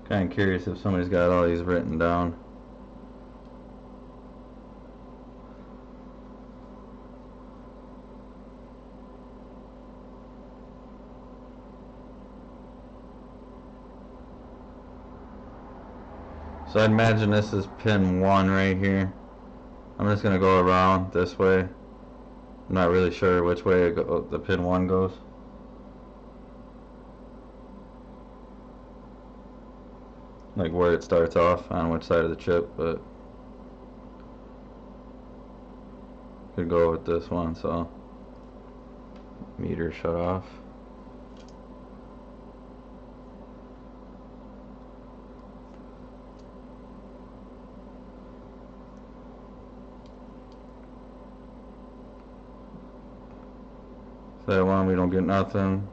A: Kind of curious if somebody's got all these written down. So I imagine this is pin 1 right here. I'm just going to go around this way. I'm not really sure which way the pin 1 goes. Like where it starts off, on which side of the chip, but could go with this one, so meter shut off. So that one we don't get nothing.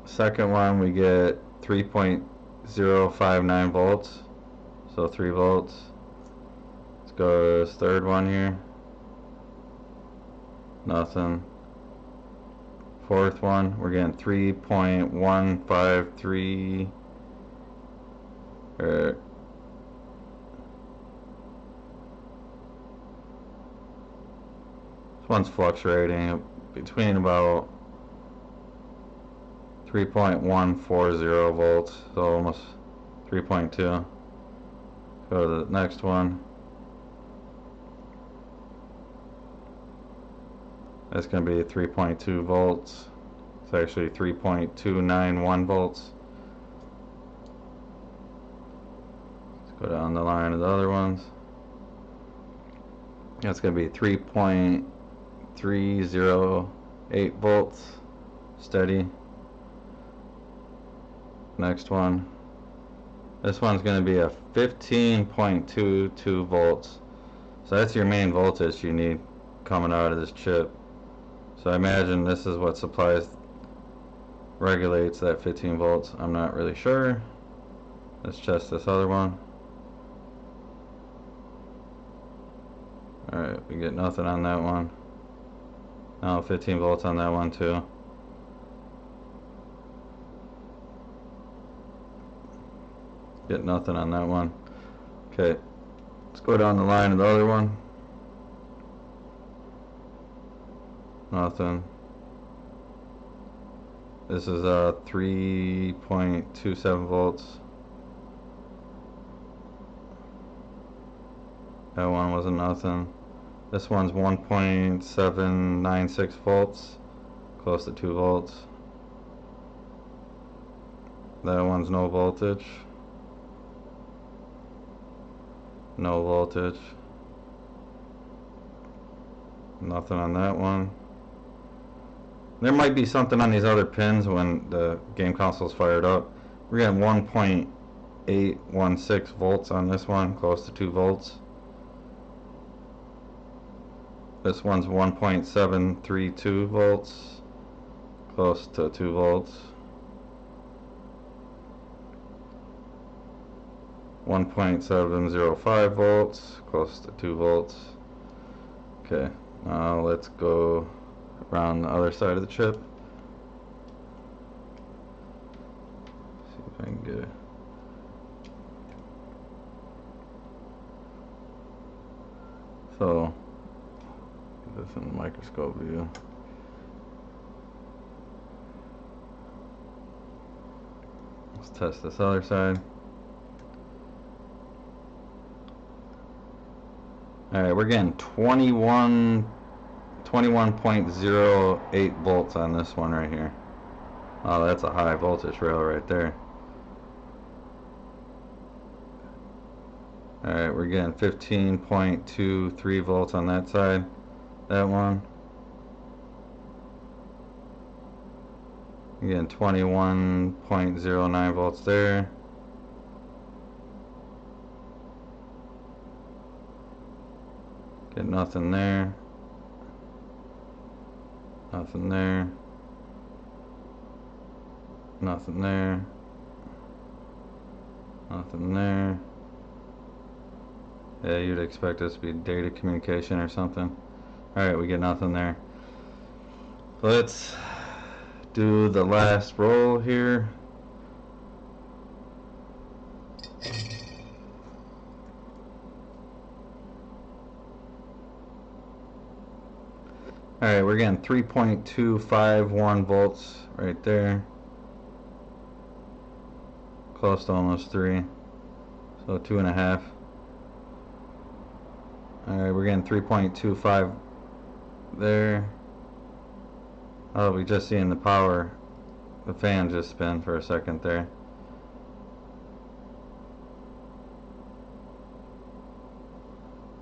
A: Second one we get 3.059 volts, so 3 volts. Let's go to this third one here. Nothing. Fourth one, we're getting 3.153. This one's fluctuating between about 3.140 volts, so almost 3.2. Go to the next one. That's going to be 3.2 volts. It's actually 3.291 volts. Let's go down the line of the other ones. That's going to be 3.308 volts steady. Next one. This one's going to be a 15.22 volts. So that's your main voltage you need coming out of this chip. So I imagine this is what regulates that 15 volts. I'm not really sure. Let's test this other one. Alright, we get nothing on that one. Now 15 volts on that one too. Get nothing on that one. Okay, let's go down the line of the other one. Nothing. This is 3.27 volts. That one wasn't nothing. This one's 1.796 volts, close to 2 volts. That one's no voltage. No voltage. Nothing on that one. There might be something on these other pins when the game console's fired up. We're getting 1.816 volts on this one, close to 2 volts. This one's 1.732 volts, close to 2 volts. 1.705 volts, close to 2 volts. Okay, now let's go around the other side of the chip. See if I can get it. So, get this in the microscope view. Let's test this other side. Alright, we're getting 21.08 volts on this one right here. Oh, that's a high voltage rail right there. Alright, we're getting 15.23 volts on that side. That one. We're getting 21.09 volts there. Get nothing there. Nothing there. Nothing there. Nothing there. Yeah, you'd expect this to be data communication or something. Alright, we get nothing there. So let's do the last roll here. Alright, we're getting 3.251 volts right there. Close to almost 3. So 2.5. Alright, we're getting 3.25 there. Oh, we just seen the power. The fan just spin for a second there.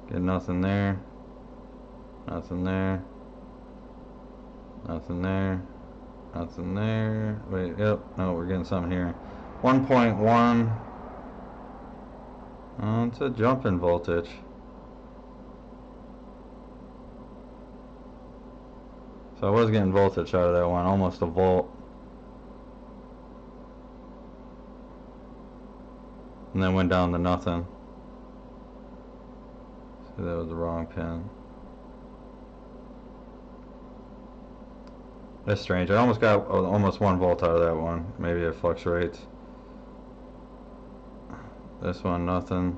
A: Get nothing there. Nothing there. Nothing there. Nothing there. Wait, yep. No, we're getting something here. 1.1. Oh, it's a jump in voltage. So I was getting voltage out of that one, almost a volt. And then went down to nothing. So that was the wrong pin. That's strange. I almost got almost 1 volt out of that one. Maybe it fluctuates. This one, nothing.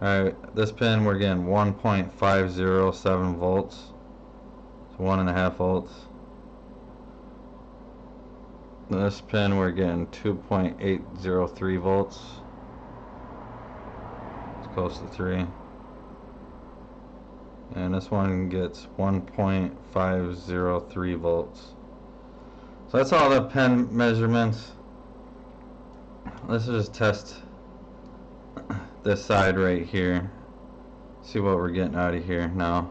A: Alright, this pin we're getting 1.507 volts. So 1.5 volts. This pin we're getting 2.803 volts. It's close to 3. And this one gets 1.503 volts. So that's all the pin measurements. Let's just test this side right here. See what we're getting out of here now.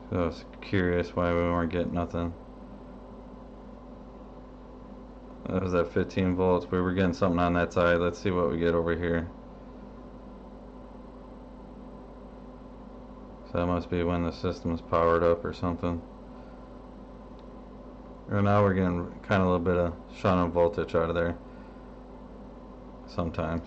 A: So I was curious why we weren't getting nothing. That was at 15 volts. We were getting something on that side. Let's see what we get over here. So that must be when the system's powered up or something. Right now we're getting kind of a little bit of shunt of voltage out of there. Sometimes.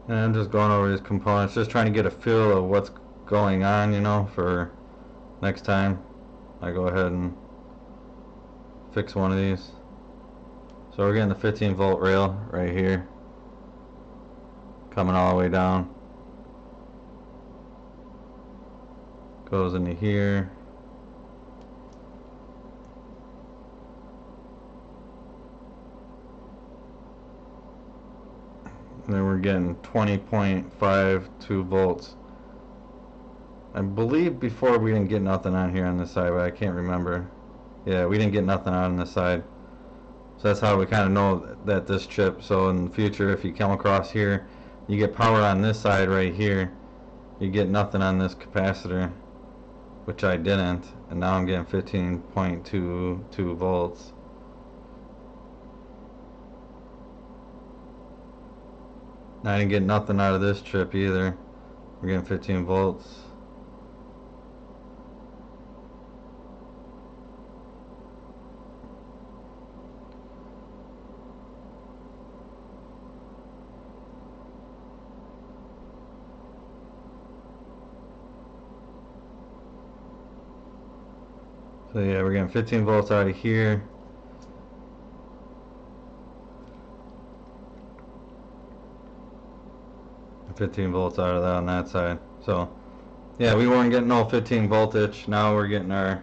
A: And I'm just going over these components, just trying to get a feel of what's going on, you know, for next time I go ahead and fix one of these. So we're getting the 15 volt rail right here, coming all the way down. Goes into here. And then we're getting 20.52 volts. I believe before we didn't get nothing on here on this side, but I can't remember. Yeah, we didn't get nothing on this side. So that's how we kind of know that this chip, so in the future if you come across here, you get power on this side right here, you get nothing on this capacitor, which I didn't, and now I'm getting 15.22 volts. I didn't get nothing out of this chip either. We're getting 15 volts. So yeah, we're getting 15 volts out of here. And 15 volts out of that on that side. So yeah, we weren't getting no 15 voltage. Now we're getting our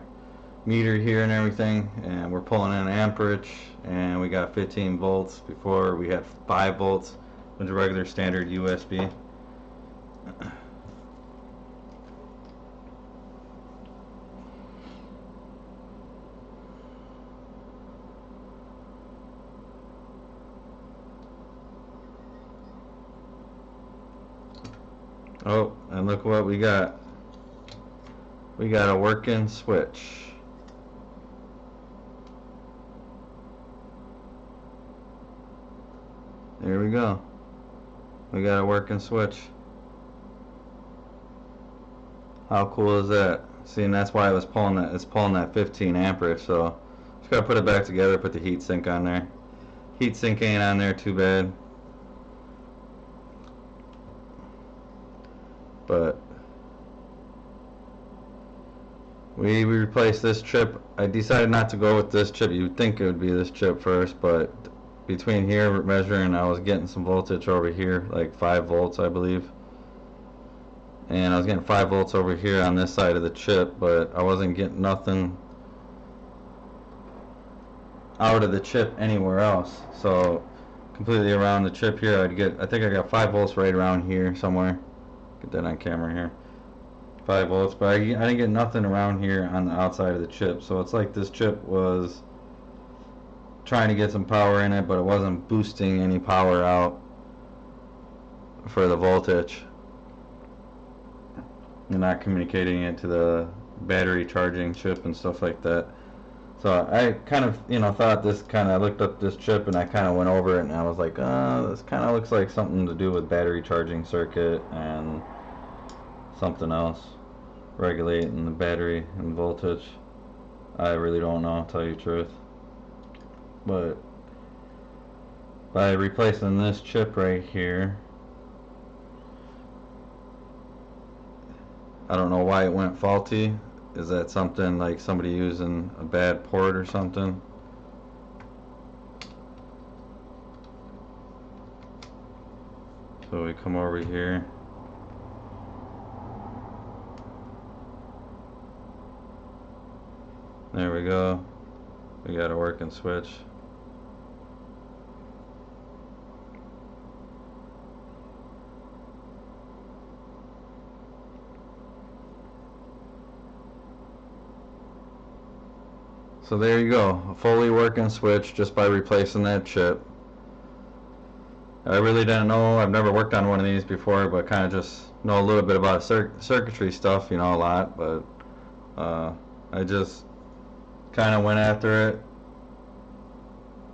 A: meter here and everything, and we're pulling in amperage, and we got 15 volts. Before we had 5 volts, which is regular standard USB. Oh, and look what we got. we got a working switch. There we go. We got a working switch. How cool is that? See, and that's why it was pulling that. It's pulling that 15 amperage. So just gotta put it back together. Put the heat sink on there. Heat sink ain't on there too bad. But we replaced this chip. I decided not to go with this chip. You'd think it would be this chip first, but between here measuring, I was getting some voltage over here, like 5 volts I believe, and I was getting 5 volts over here on this side of the chip, but I wasn't getting nothing out of the chip anywhere else. So completely around the chip here, I think I got 5 volts right around here somewhere. Get that on camera here. 5 volts, but I didn't get nothing around here on the outside of the chip. So it's like this chip was trying to get some power in it, but it wasn't boosting any power out for the voltage. You're not communicating it to the battery charging chip and stuff like that. So I kind of, thought this kind of, looked up this chip and I kind of went over it and I was like, this kind of looks like something to do with battery charging circuit and something else, regulating the battery and voltage. I really don't know, to tell you the truth. But by replacing this chip right here, I don't know why it went faulty. Is that something like somebody using a bad port or something? So we come over here. There we go. We got a working switch. So there you go, a fully working switch just by replacing that chip. I really didn't know, I've never worked on one of these before, but kind of just know a little bit about circuitry stuff, a lot, but I just kind of went after it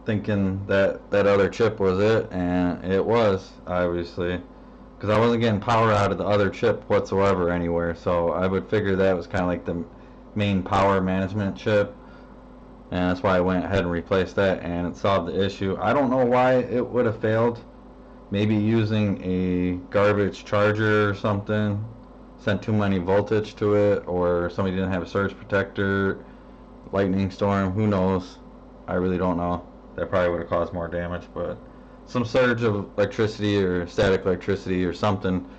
A: thinking that other chip was it, and it was, obviously, because I wasn't getting power out of the other chip whatsoever anywhere, so I would figure that was kind of like the main power management chip. And that's why I went ahead and replaced that, and it solved the issue. I don't know why it would have failed. Maybe using a garbage charger or something sent too many voltage to it, or somebody didn't have a surge protector, lightning storm, who knows. I really don't know. That probably would have caused more damage, but some surge of electricity or static electricity or something,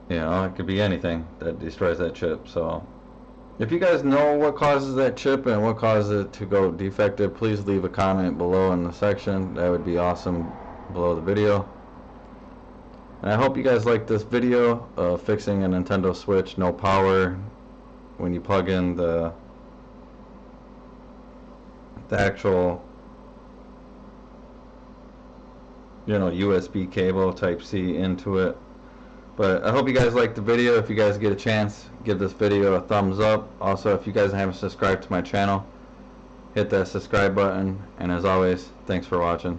A: it could be anything that destroys that chip. So if you guys know what causes that chip and what causes it to go defective, please leave a comment below in the section. That would be awesome, below the video. And I hope you guys like this video of fixing a Nintendo Switch, no power when you plug in the actual USB cable type C into it. But I hope you guys liked the video. If you guys get a chance, give this video a thumbs up. Also, if you guys haven't subscribed to my channel, hit that subscribe button. And as always, thanks for watching.